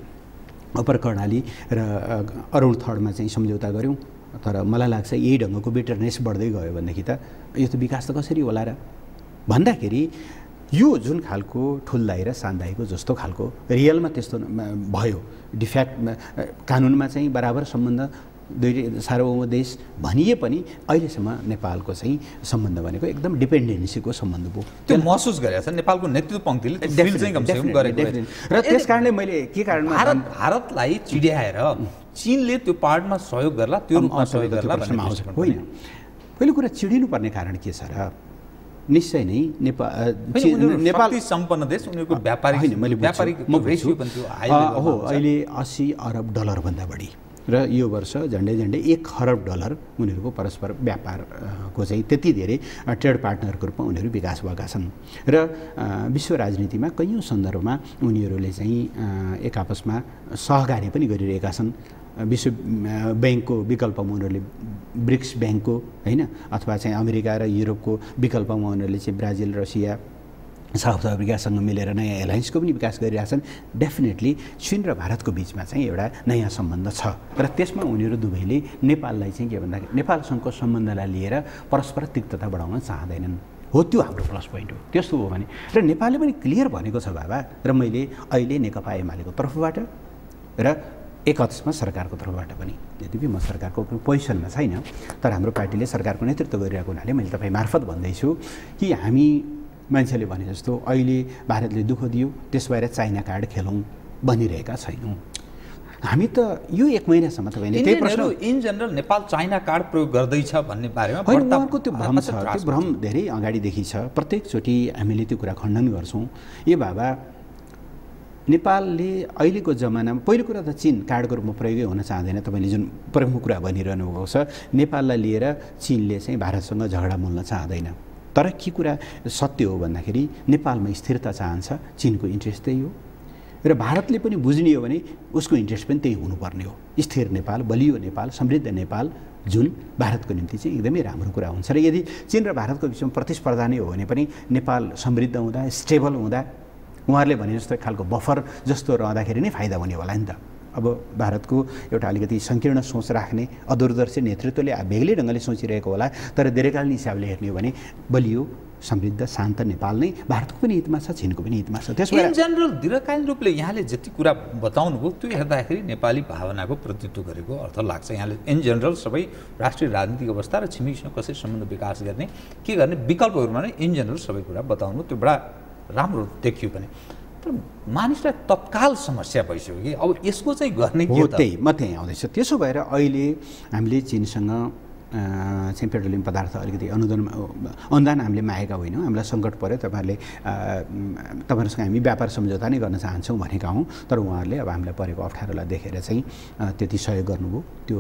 अप्पर कर्णाली र अरुण थर्डमा चाहिँ सम्झौता गऱ्यौँ। तर मलाई लाग्छ यही ढङ्गको बिटरनेस बढ्दै गयो भनेदेखि त यो त विकास त कसरी होला र भन्दाखेरि यो जुन खालको ठुल्दाइ र सान्दाइको जस्तो खालको रियलमा त्यस्तो भयो। डिफ्याक्ट कानुनमा चाहिँ बराबर सम्बन्ध दुई सार्वभौम देश भनिए पनि अहिलेसम्म नेपालको चाहिँ सम्बन्ध भनेको एकदम डिपेन्डेन्सीको सम्बन्ध भयो। त्यो महसुस गरेको छ नेपालको नेतृत्व पङ्क्तिले, त्यो फिल चाहिँ कमसेकम गरेको र त्यस कारणले मैले के कारणमा भारतलाई चिड्याएर चीनले त्यो पार्टमा सहयोग गर्ला, त्यो रूपमा सहयोग गर्ला भन्ने होइन। पहिलो कुरा चिडिनुपर्ने कारण के छ र, निश्चय नै नेपाल सम्पन्न देश, उनीहरूको व्यापारिक रेसियो पनि त्यो हाई हो। अहिले 80 अरब डलरभन्दा बढी र यो वर्ष झन्डै 1 खरब डलर उनीहरूको परस्पर व्यापारको चाहिँ त्यति धेरै ट्रेड पार्टनरको रूपमा उनीहरू विकास भएका छन्। र विश्व राजनीतिमा कैयौँ सन्दर्भमा उनीहरूले चाहिँ एक आपसमा सहकार्य पनि गरिरहेका छन्। विश्व ब्याङ्कको विकल्पमा उनीहरूले ब्रिक्स ब्याङ्कको होइन, अथवा चाहिँ अमेरिका र युरोपको विकल्पमा उनीहरूले चाहिँ ब्राजिल, रसिया, साउथ अफ्रिकासँग मिलेर नयाँ एलायन्सको पनि विकास गरिरहेछन्। डेफिनेटली चीन र भारतको बिचमा चाहिँ एउटा नयाँ सम्बन्ध छ र त्यसमा उनीहरू दुवैले नेपाललाई चाहिँ के भन्दाखेरि नेपालसँगको सम्बन्धलाई लिएर परस्पर तिक्तता बढाउन चाहँदैनन्। हो त्यो हाम्रो प्लस पोइन्ट हो। त्यस्तो हो भने र नेपालले पनि क्लियर भनेको छ बाबा, र मैले अहिले नेकपा एमालेको तर्फबाट र एक हदसम्म सरकारको तर्फबाट पनि, यद्यपि म सरकारको पोजिसनमा छैन तर हाम्रो पार्टीले सरकारको नेतृत्व गरिरहेको हुनाले मैले तपाईँ मार्फत भन्दैछु कि हामी मान्छेले भने जस्तो अहिले भारतले दुःख दियो त्यस भएर चाइना कार्ड खेलौँ भनिरहेका छैनौँ हामी। त यो 1 महिनासम्म तपाईँले त्यही प्रश्न in general Nepal China card प्रयोग गर्दैछ भन्ने बारेमा उहाँको त्यो भ्रम छ। त्यो भ्रम धेरै अगाडिदेखि छ। प्रत्येकचोटि हामीले त्यो कुरा खण्डन गर्छौँ। ए बाबा, नेपालले अहिलेको जमानामा पहिलो कुरा त चीन कार्डको रूपमा प्रयोगै हुन चाहँदैन। तपाईँले जुन प्रमुख कुरा भनिरहनु भएको छ, नेपाललाई लिएर चीनले चाहिँ भारतसँग झगडा मोल्न चाहँदैन। तर के कुरा सत्य हो भन्दाखेरि नेपालमा स्थिरता चाहन्छ, चीनको इन्ट्रेस्ट त्यही हो र भारतले पनि बुझ्ने हो भने उसको इन्ट्रेस्ट पनि त्यही हुनुपर्ने हो। स्थिर नेपाल, बलियो नेपाल, समृद्ध नेपाल जुन भारतको निम्ति चाहिँ एकदमै राम्रो कुरा हुन्छ। र यदि चीन र भारतको बिचमा प्रतिस्पर्धा नै हो भने पनि नेपाल समृद्ध हुँदा, स्टेबल हुँदा, उहाँहरूले भने जस्तो खालको बफर जस्तो रहँदाखेरि नै फाइदा हुने होला नि त। अब भारतको एउटा अलिकति सङ्कीर्ण सोच राख्ने अदूरदर्शी नेतृत्वले बेग्लै ढङ्गले सोचिरहेको होला, तर दीर्घकालीन हिसाबले हेर्ने हो भने बलियो समृद्ध शान्त नेपाल नै भारतको पनि हितमा छ, चीनको पनि हितमा छ। त्यसो इन जनरल दीर्घकालीन रूपले यहाँले जति कुरा बताउनुभयो त्यो हेर्दाखेरि नेपाली भावनाको प्रतिनिधित्व गरेको अर्थ लाग्छ। यहाँले इन जनरल सबै राष्ट्रिय राजनीतिक अवस्था र छिमेकीसँग कसरी सम्बन्ध विकास गर्ने, के गर्ने विकल्पहरूमा नै इन जनरल सबै कुरा बताउनु, त्यो बडा राम्रो देखियो पनि। तर मानिसलाई तत्काल समस्या भइसक्यो कि अब यसको चाहिँ गर्ने के हो, त्यही म त्यहीँ आउँदैछ। त्यसो भएर अहिले हामीले चीनसँग चाहिँ पेट्रोलियम पदार्थ अलिकति अनुदान हामीले मागेका होइनौँ। हामीलाई सङ्कट पऱ्यो, तपाईँहरूसँग हामी व्यापार सम्झौता नै गर्न चाहन्छौँ भनेका हौँ, तर उहाँहरूले अब हामीलाई परेको अप्ठ्यारोलाई देखेर चाहिँ त्यति सहयोग गर्नुभयो। त्यो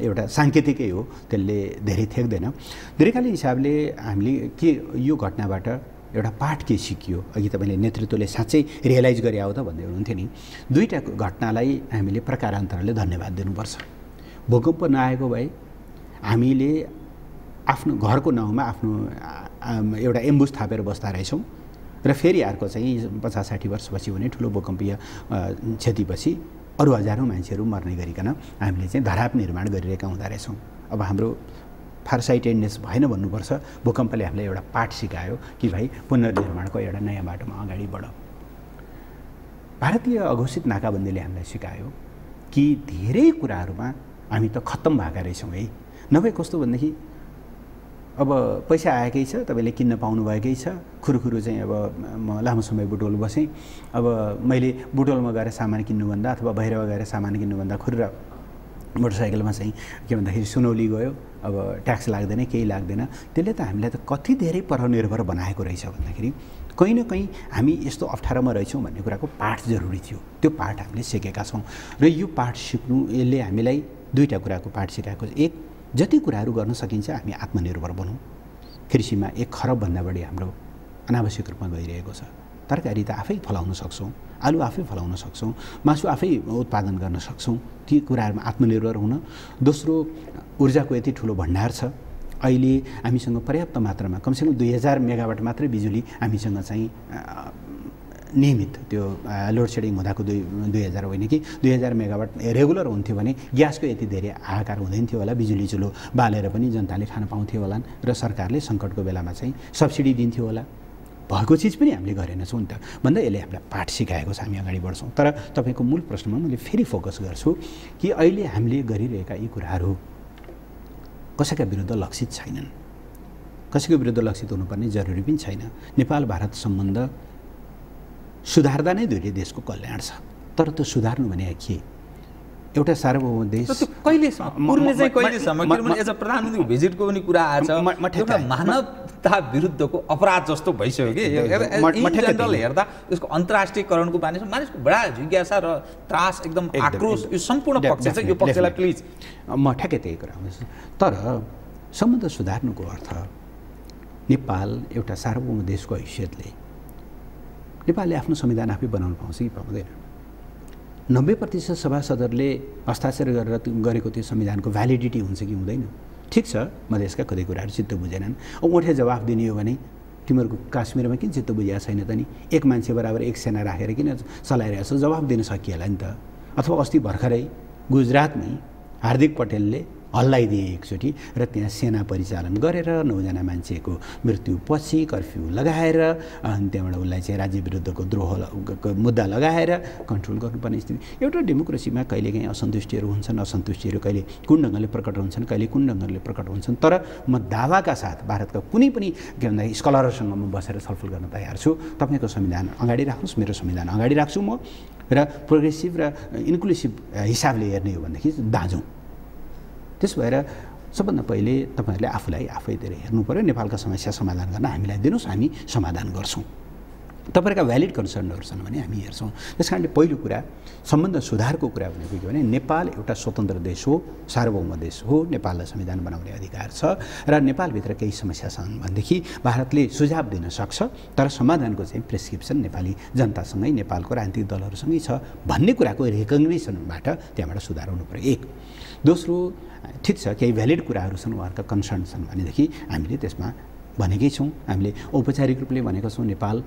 एउटा साङ्केतिकै हो, त्यसले धेरै थेक्दैन। दीर्घकालीन हिसाबले हामीले के यो घटनाबाट एउटा पाठ के सिकियो, अघि तपाईँले नेतृत्वले साँच्चै रियलाइज गरे आऊ त भन्दै हुनुहुन्थ्यो नि, दुईवटा घटनालाई हामीले प्रकारान्तरले धन्यवाद दिनुपर्छ। भूकम्प नआएको भए हामीले आफ्नो घरको नाउँमा आफ्नो एउटा एम्बुस थापेर बस्दा रहेछौँ र फेरि अर्को चाहिँ 50-60 वर्षपछि हुने ठुलो भूकम्पीय क्षतिपछि अरू हजारौँ मान्छेहरू मर्ने गरिकन हामीले चाहिँ धराप निर्माण गरिरहेका हुँदा रहेछौँ। अब हाम्रो फारसाइटेडनेस भएन भन्नुपर्छ, भूकम्पले हामीलाई एउटा पाठ सिकायो कि भाइ पुनर्निर्माणको एउटा नयाँ बाटोमा अगाडि बढ। भारतीय अघोषित नाकाबन्दीले हामीलाई सिकायो कि धेरै कुराहरूमा हामी त खत्तम भएका रहेछौँ है। नभए कस्तो भनेदेखि अब पैसा आएकै छ, तपाईँले किन्न पाउनुभएकै छ, खुरुखुरु चाहिँ अब म लामो समय बुटोल बसेँ, अब मैले बुटोलमा गएर सामान किन्नुभन्दा अथवा बाहिर गएर सामान किन्नुभन्दा खुरुर मोटरसाइकलमा चाहिँ के भन्दाखेरि सुनौली गयो, अब ट्याक्स लाग्दैन, केही लाग्दैन। त्यसले त हामीलाई त कति धेरै परनिर्भर बनाएको रहेछ भन्दाखेरि कहीँ न कहीँ हामी यस्तो अप्ठ्यारोमा रहेछौँ भन्ने कुराको पाठ जरुरी थियो। त्यो पाठ हामीले सिकेका छौँ र यो पाठ सिक्नु यसले हामीलाई दुईवटा कुराको पाठ सिकाएको छ। एक, जति कुराहरू गर्न सकिन्छ हामी आत्मनिर्भर बनौँ। कृषिमा 1 खरबभन्दा बढी हाम्रो अनावश्यक रूपमा गइरहेको छ। तरकारी त आफै फलाउन सक्छौँ, आलु आफै फलाउन सक्छौँ, मासु आफै उत्पादन गर्न सक्छौँ, ती कुराहरूमा आत्मनिर्भर हुन। दोस्रो, ऊर्जाको यति ठुलो भण्डार छ, अहिले हामीसँग पर्याप्त मात्रामा कमसेकम 2000 मेगावाट मात्रै बिजुली हामीसँग चाहिँ नियमित, त्यो लोड सेडिङ हुँदाको 2000 होइन कि 2000 मेगावाट रेगुलर हुन्थ्यो भने ग्यासको यति धेरै हाहाकार हुँदैन थियो होला, बिजुली चुलो बालेर पनि जनताले खान पाउँथ्यो होला र सरकारले सङ्कटको बेलामा चाहिँ सब्सिडी दिन्थ्यो होला। भएको चिज पनि हामीले गरेनछौँ नि त भन्दा यसले हामीलाई पाठ सिकाएको छ, हामी अगाडि बढ्छौँ। तर तपाईँको मूल प्रश्नमा मैले फेरि फोकस गर्छु कि अहिले हामीले गरिरहेका यी कुराहरू कसैका विरुद्ध लक्षित छैनन्, कसैको विरुद्ध लक्षित हुनुपर्ने जरुरी पनि छैन। नेपाल भारत सम्बन्ध सुधार्दा नै दुईटै देशको कल्याण छ, तर त्यो सुधार्नु भने के? एउटा सार्वभौम देश कहिलेसम्म किनभने एज अ प्रधानमन्त्रीको भिजिटको पनि कुरा आएछ, एउटा मानवता विरुद्धको अपराध जस्तो भइसक्यो कि जनरल हेर्दा यसको अन्तर्राष्ट्रियकरणको मानिसको बडा जिज्ञासा र त्रास, एकदम आक्रोश, यो सम्पूर्ण पक्ष छ। यो पक्षलाई प्लिज म ठ्याक्कै त्यही कुरा आउँदैछु। तर सम्बन्ध सुधार्नुको अर्थ नेपाल एउटा सार्वभौम देशको हैसियतले नेपालले आफ्नो संविधान आफै बनाउन पाउँछ कि पाउँदैन? 90% सभासदहरूले हस्ताक्षर गरेको त्यो संविधानको भ्यालिडिटी हुन्छ कि हुँदैन? ठिक छ, मधेसका कति कुराहरू चित्त बुझेनन्, अब उठे जवाफ दिने हो भने तिमीहरूको काश्मीरमा किन चित्त बुझेको छैन त नि? एक मान्छे बराबर एक सेना राखेर किन चलाइरहेको छ? जवाफ दिन सकिएला नि त। अथवा अस्ति भर्खरै गुजरातमै हार्दिक पटेलले हल्लाइदिए एकचोटि र त्यहाँ सेना परिचालन गरेर 9 जना मान्छेको मृत्युपछि कर्फ्यू लगाएर अनि त्यहाँबाट उसलाई चाहिँ राज्य विरुद्धको द्रोहको मुद्दा लगाएर कन्ट्रोल गर्नुपर्ने स्थिति। एउटा डेमोक्रेसीमा कहिलेकाहीँ असन्तुष्टिहरू हुन्छन्, असन्तुष्टिहरू कहिले कुन ढङ्गले प्रकट हुन्छन्, कहिले कुन ढङ्गले प्रकट हुन्छन्। तर म दावाका साथ भारतका कुनै पनि के भन्दा स्कलरहरूसँग म बसेर छलफल गर्न तयार छु। तपाईँको संविधान अगाडि राख्नुहोस्, मेरो संविधान अगाडि राख्छु म, र प्रोग्रेसिभ र इन्क्लुसिभ हिसाबले हेर्ने हो भनेदेखि दाँजौँ। त्यस भएर सबभन्दा पहिले तपाईँहरूले आफूलाई आफैतिर हेर्नु पऱ्यो। नेपालका समस्या समाधान गर्न हामीलाई दिनुहोस्, हामी समाधान गर्छौँ। तपाईँहरूका भ्यालिड कन्सर्नहरू छन् भने हामी हेर्छौँ। त्यस कारणले पहिलो कुरा सम्बन्ध सुधारको कुरा भनेको के भने नेपाल एउटा स्वतन्त्र देश हो, सार्वभौम देश हो, नेपाललाई संविधान बनाउने अधिकार छ र नेपालभित्र केही समस्या छन् भनेदेखि भारतले सुझाव दिन सक्छ, तर समाधानको चाहिँ प्रेस्क्रिप्सन नेपाली जनतासँगै, नेपालको राजनीतिक दलहरूसँगै छ भन्ने कुराको रिकग्निसनबाट त्यहाँबाट सुधार हुनु पऱ्यो। एक। दोस्रो, ठिक छ केही भ्यालिड कुराहरू छन्, उहाँहरूका कन्सर्न छन् भनेदेखि हामीले त्यसमा भनेकै छौँ। हामीले औपचारिक रूपले भनेका छौँ नेपाल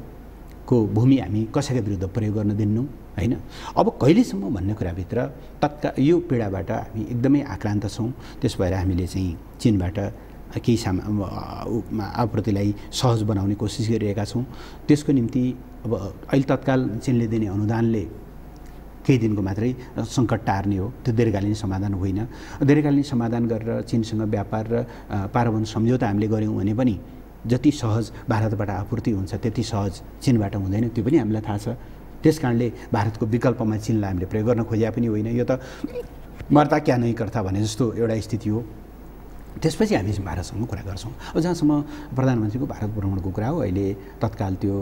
को भूमि हामी कसैका विरुद्ध प्रयोग गर्न दिन्नौँ हैन। अब कहिलेसम्म भन्ने कुराभित्र यो पीडाबाट हामी एकदमै आक्रान्त छौँ। त्यस भएर हामीले चाहिँ चीनबाट केही आपूर्तिलाई सहज बनाउने कोसिस गरिरहेका छौँ। त्यसको निम्ति अब अहिले तत्काल चीनले दिने अनुदानले केही दिनको मात्रै सङ्कट टार्ने हो, त्यो दीर्घकालीन समाधान होइन। दीर्घकालीन समाधान गरेर चीनसँग व्यापार र पारमाणु सम्झौता हामीले गऱ्यौँ भने पनि जति सहज भारतबाट आपूर्ति हुन्छ त्यति सहज चीनबाट हुँदैन, त्यो पनि हामीलाई थाहा छ। त्यस कारणले भारतको विकल्पमा चीनलाई हामीले प्रयोग गर्न खोजे पनि होइन। यो त मर्ता क्या नै कर्ता भने जस्तो एउटा स्थिति हो। त्यसपछि हामी भारतसँग कुरा गर्छौँ। अब जहाँसम्म प्रधानमन्त्रीको भारत भ्रमणको कुरा हो, अहिले तत्काल त्यो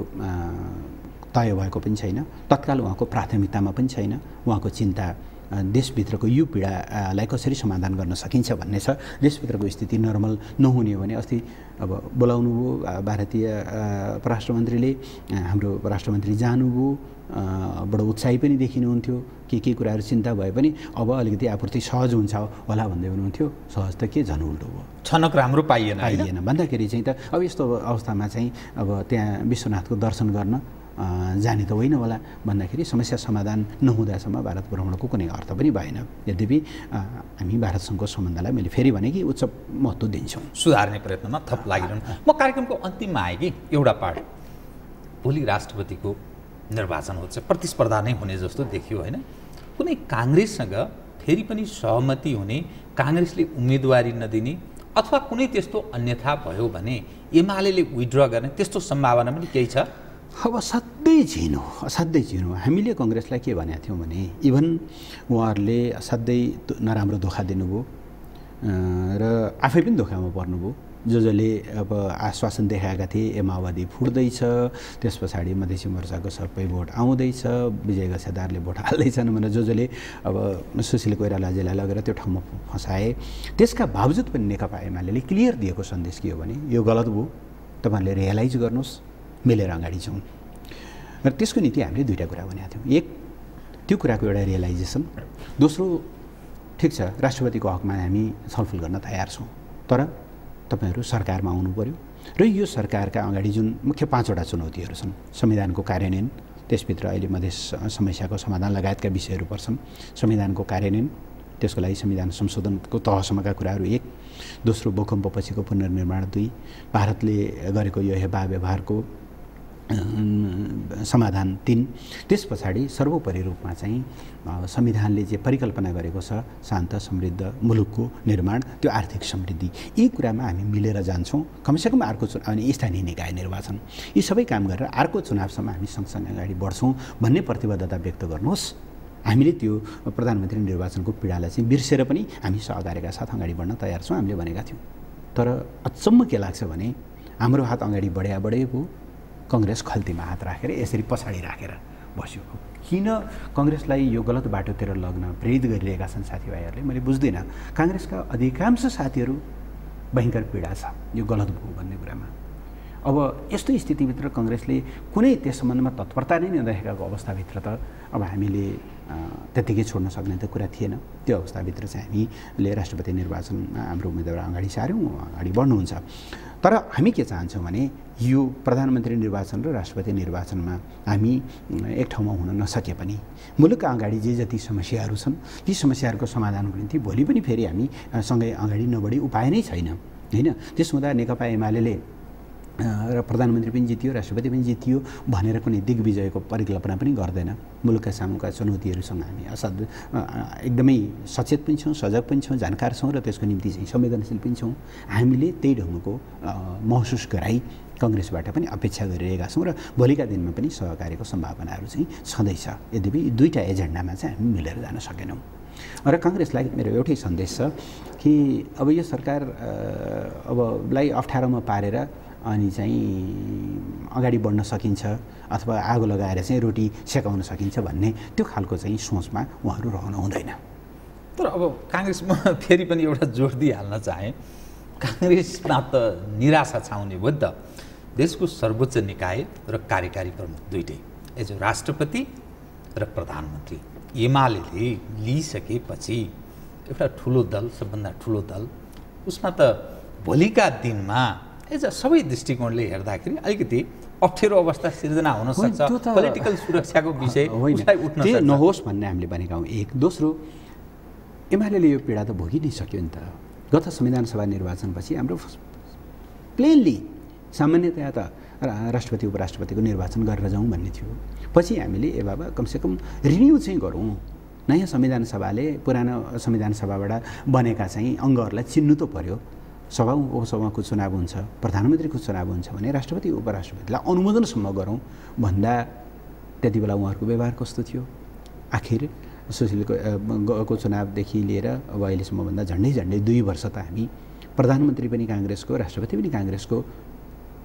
तय भएको पनि छैन, तत्काल उहाँको प्राथमिकतामा पनि छैन। उहाँको चिन्ता देशभित्रको यो पीडालाई कसरी समाधान गर्न सकिन्छ भन्ने छ। देशभित्रको स्थिति नर्मल नहुने हो भने अस्ति अब बोलाउनु भयो भारतीय परराष्ट्र मन्त्रीले, हाम्रो राष्ट्रमन्त्री जानुभयो, बडो उत्साही पनि देखिनुहुन्थ्यो। के कुराहरू चिन्ता भए पनि अब अलिकति आपूर्ति सहज हुन्छ होला भन्दै हुनुहुन्थ्यो। सहज त के झन् उल्टो भयो, छनक राम्रो पाइएन भन्दाखेरि चाहिँ त अब यस्तो अवस्थामा चाहिँ अब त्यहाँ विश्वनाथको दर्शन गर्न जाने त होइन होला भन्दाखेरि समस्या समाधान नहुँदासम्म भारत भ्रमणको कुनै अर्थ पनि भएन। यद्यपि हामी भारतसँगको सम्बन्धलाई मैले फेरि भने कि उच्च महत्त्व दिन्छौँ, सुधार्ने प्रयत्नमा थप लागिरहनु। म कार्यक्रमको अन्तिममा आएँ कि एउटा पार्ट, भोलि राष्ट्रपतिको निर्वाचन हुन्छ, प्रतिस्पर्धा नै हुने जस्तो देखियो होइन। कुनै काङ्ग्रेससँग फेरि पनि सहमति हुने, काङ्ग्रेसले उम्मेदवारी नदिने अथवा कुनै त्यस्तो अन्यथा भयो भने एमाले विथड्र गर्ने त्यस्तो सम्भावना पनि केही छ? अब असाध्यै झिनो हामीले कङ्ग्रेसलाई के भनेका थियौँ भने इभन उहाँहरूले असाध्यै नराम्रो धोका दिनुभयो र आफै पनि धोकामा पर्नुभयो। जसले अब आश्वासन देखाएका थिए माओवादी फुट्दैछ, त्यस पछाडि मधेसी मोर्चाको सबै भोट आउँदैछ, विजय गसेदारले भोट हाल्दैछन् भनेर जसले अब सुशील कोइरालाजीलाई लगेर त्यो ठाउँमा फसाए। त्यसका बावजुद पनि नेकपा एमाले क्लियर दिएको सन्देश के हो भने यो गलत भयो, तपाईँहरूले रियलाइज गर्नुहोस्, मिलेर अगाडि जाउँ। र त्यसको निम्ति हामीले दुईवटा कुरा भनेका थियौँ। एक, त्यो कुराको एउटा रियलाइजेसन। दोस्रो, ठिक छ राष्ट्रपतिको हकमा हामी छलफल गर्न तयार छौँ, तर तपाईँहरू सरकारमा आउनु पर्यो र यो सरकारका अगाडि जुन मुख्य 5वटा चुनौतीहरू छन्, संविधानको कार्यान्वयन, त्यसभित्र अहिले मधेस समस्याको समाधान लगायतका विषयहरू पर्छन्। संविधानको कार्यान्वयन, त्यसको लागि संविधान संशोधनको तहसम्मका कुराहरू 1, दोस्रो भूकम्पपछिको पुनर्निर्माण 2, भारतले गरेको यो हेपा व्यवहारको समाधान 3, त्यस पछाडि सर्वोपरि रूपमा चाहिँ संविधानले जे परिकल्पना गरेको छ शान्त समृद्ध मुलुकको निर्माण, त्यो आर्थिक समृद्धि, यी कुरामा हामी मिलेर जान्छौँ। कमसेकम अर्को चुनाव अनि स्थानीय निकाय निर्वाचन, यी सबै काम गरेर अर्को चुनावसम्म हामी सँगसँगै अगाडि बढ्छौँ भन्ने प्रतिबद्धता व्यक्त गर्नुहोस्। हामीले त्यो प्रधानमन्त्री निर्वाचनको पीडालाई चाहिँ बिर्सेर पनि हामी सहकार्यका साथ अगाडि बढ्न तयार छौँ हामीले भनेका थियौँ। तर अचम्म के लाग्छ भने हाम्रो हात अगाडि बढेको कङ्ग्रेस खल्तीमा हात राखेर यसरी पछाडि राखेर बस्यो। किन कङ्ग्रेसलाई यो गलत बाटोतिर लग्न प्रेरित गरिरहेका छन् साथीभाइहरूले, मैले बुझ्दिनँ। काङ्ग्रेसका अधिकांश साथीहरू भयङ्कर पीडा छ यो गलत भयो भन्ने कुरामा। अब यस्तो स्थितिभित्र कङ्ग्रेसले कुनै त्यस सम्बन्धमा तत्परता नै नदेखाएको अवस्थाभित्र त अब हामीले त्यत्तिकै छोड्न सक्ने त कुरा थिएन। त्यो अवस्थाभित्र चाहिँ हामीले राष्ट्रपति निर्वाचनमा हाम्रो उम्मेदवार अगाडि सार्यौँ, अगाडि बढ्नुहुन्छ। तर हामी के चाहन्छौँ भने यो प्रधानमन्त्री निर्वाचन र राष्ट्रपति निर्वाचनमा हामी एक ठाउँमा हुन नसके पनि मुलुकका अगाडि जे जति समस्याहरू छन् ती समस्याहरूको समाधानको निम्ति भोलि पनि फेरि हामी सँगै अगाडि नबढी उपाय नै छैन होइन। त्यसो हुँदा नेकपा एमाले र प्रधानमन्त्री पनि जितियो, राष्ट्रपति पनि जितियो भनेर कुनै दिग्विजयको परिकल्पना पनि गर्दैन। मुलुकका सामुका चुनौतीहरूसँग हामी एकदमै सचेत पनि छौँ, सजग पनि छौँ, जानकार छौँ र त्यसको निम्ति चाहिँ संवेदनशील पनि छौँ। हामीले त्यही ढङ्गको महसुस गराइ कङ्ग्रेसबाट पनि अपेक्षा गरिरहेका छौँ र भोलिका दिनमा पनि सहकार्यको सम्भावनाहरू चाहिँ छँदैछ। यद्यपि दुईवटा एजेन्डामा चाहिँ हामी मिलेर जान सकेनौँ। र काङ्ग्रेसलाई मेरो एउटै सन्देश छ कि अब यो सरकार अबलाई अप्ठ्यारोमा पारेर अनि चाहिँ अगाडि बढ्न सकिन्छ अथवा आगो लगाएर चाहिँ रोटी सेकाउन सकिन्छ भन्ने त्यो खालको चाहिँ सोचमा उहाँहरू रहनु हुँदैन। तर अब काङ्ग्रेसमा फेरि पनि एउटा जोड दिइहाल्न चाहेँ, काङ्ग्रेसमा त निराशा छाउने भयो नि त। देशको सर्वोच्च निकाय र कार्यकारी प्रमुख दुइटै, एज राष्ट्रपति र प्रधानमन्त्री एमाले लिइसकेपछि एउटा ठुलो दल, सबभन्दा ठुलो दल, उसमा त भोलिका दिनमा एज सबै दृष्टिकोणले हेर्दाखेरि अलिकति अप्ठ्यारो अवस्था सिर्जना हुन सक्छ, पोलिटिकल सुरक्षाको विषय उसलाई उठ्न त्यो सक्छ। नहोस् भन्ने हामीले भनेका हौँ। एक दोस्रो, एमाले यो पीडा त भोगि नै सक्यो नि त। गत संविधान सभा निर्वाचनपछि हाम्रो प्लेनली सामान्यतया त राष्ट्रपति उपराष्ट्रपतिको निर्वाचन गरेर जाउँ भन्ने थियो। पछि हामीले ए बाबा कमसेकम रिन्यू चाहिँ गरौँ, नयाँ संविधान सभाले पुरानो संविधान सभाबाट बनेका चाहिँ अङ्गहरूलाई चिन्नु त पर्यो। सभा उपसभाको चुनाव हुन्छ, प्रधानमन्त्रीको चुनाव हुन्छ भने राष्ट्रपति उपराष्ट्रपतिलाई अनुमोदनसम्म गरौँ भन्दा त्यति बेला उहाँहरूको व्यवहार कस्तो थियो? आखिर सुशीलको चुनावदेखि लिएर अब अहिलेसम्मभन्दा झन्डै 2 वर्ष त हामी प्रधानमन्त्री पनि काङ्ग्रेसको, राष्ट्रपति पनि काङ्ग्रेसको,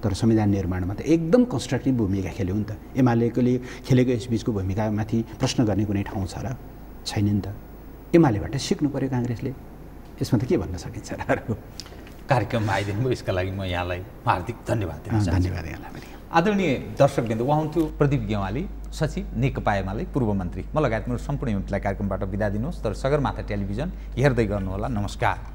तर संविधान निर्माणमा त एकदम कन्स्ट्रक्टिभ भूमिका खेल्यो नि त। एमालेले खेलेको यसबिचको भूमिकामाथि प्रश्न गर्ने कुनै ठाउँ छ र? छैन नि त। एमालेबाट सिक्नु पर्यो काङ्ग्रेसले। यसमा त के भन्न सकिन्छ र? कार्यक्रममा आइदिनु भयो, यसका लागि म यहाँलाई हार्दिक धन्यवाद दिन चाहन्छु। धन्यवाद यहाँलाई पनि। आदरणीय दर्शकवृन्द, उहाँ हुन्थ्यो प्रदीप गेवाली, सचिव नेकपा एमाले पूर्व मन्त्री। म लगायत मेरो सम्पूर्ण युनिटलाई कार्यक्रमबाट बिदा दिनुहोस्, तर सगरमाथा टेलिभिजन हेर्दै गर्नुहोला। नमस्कार।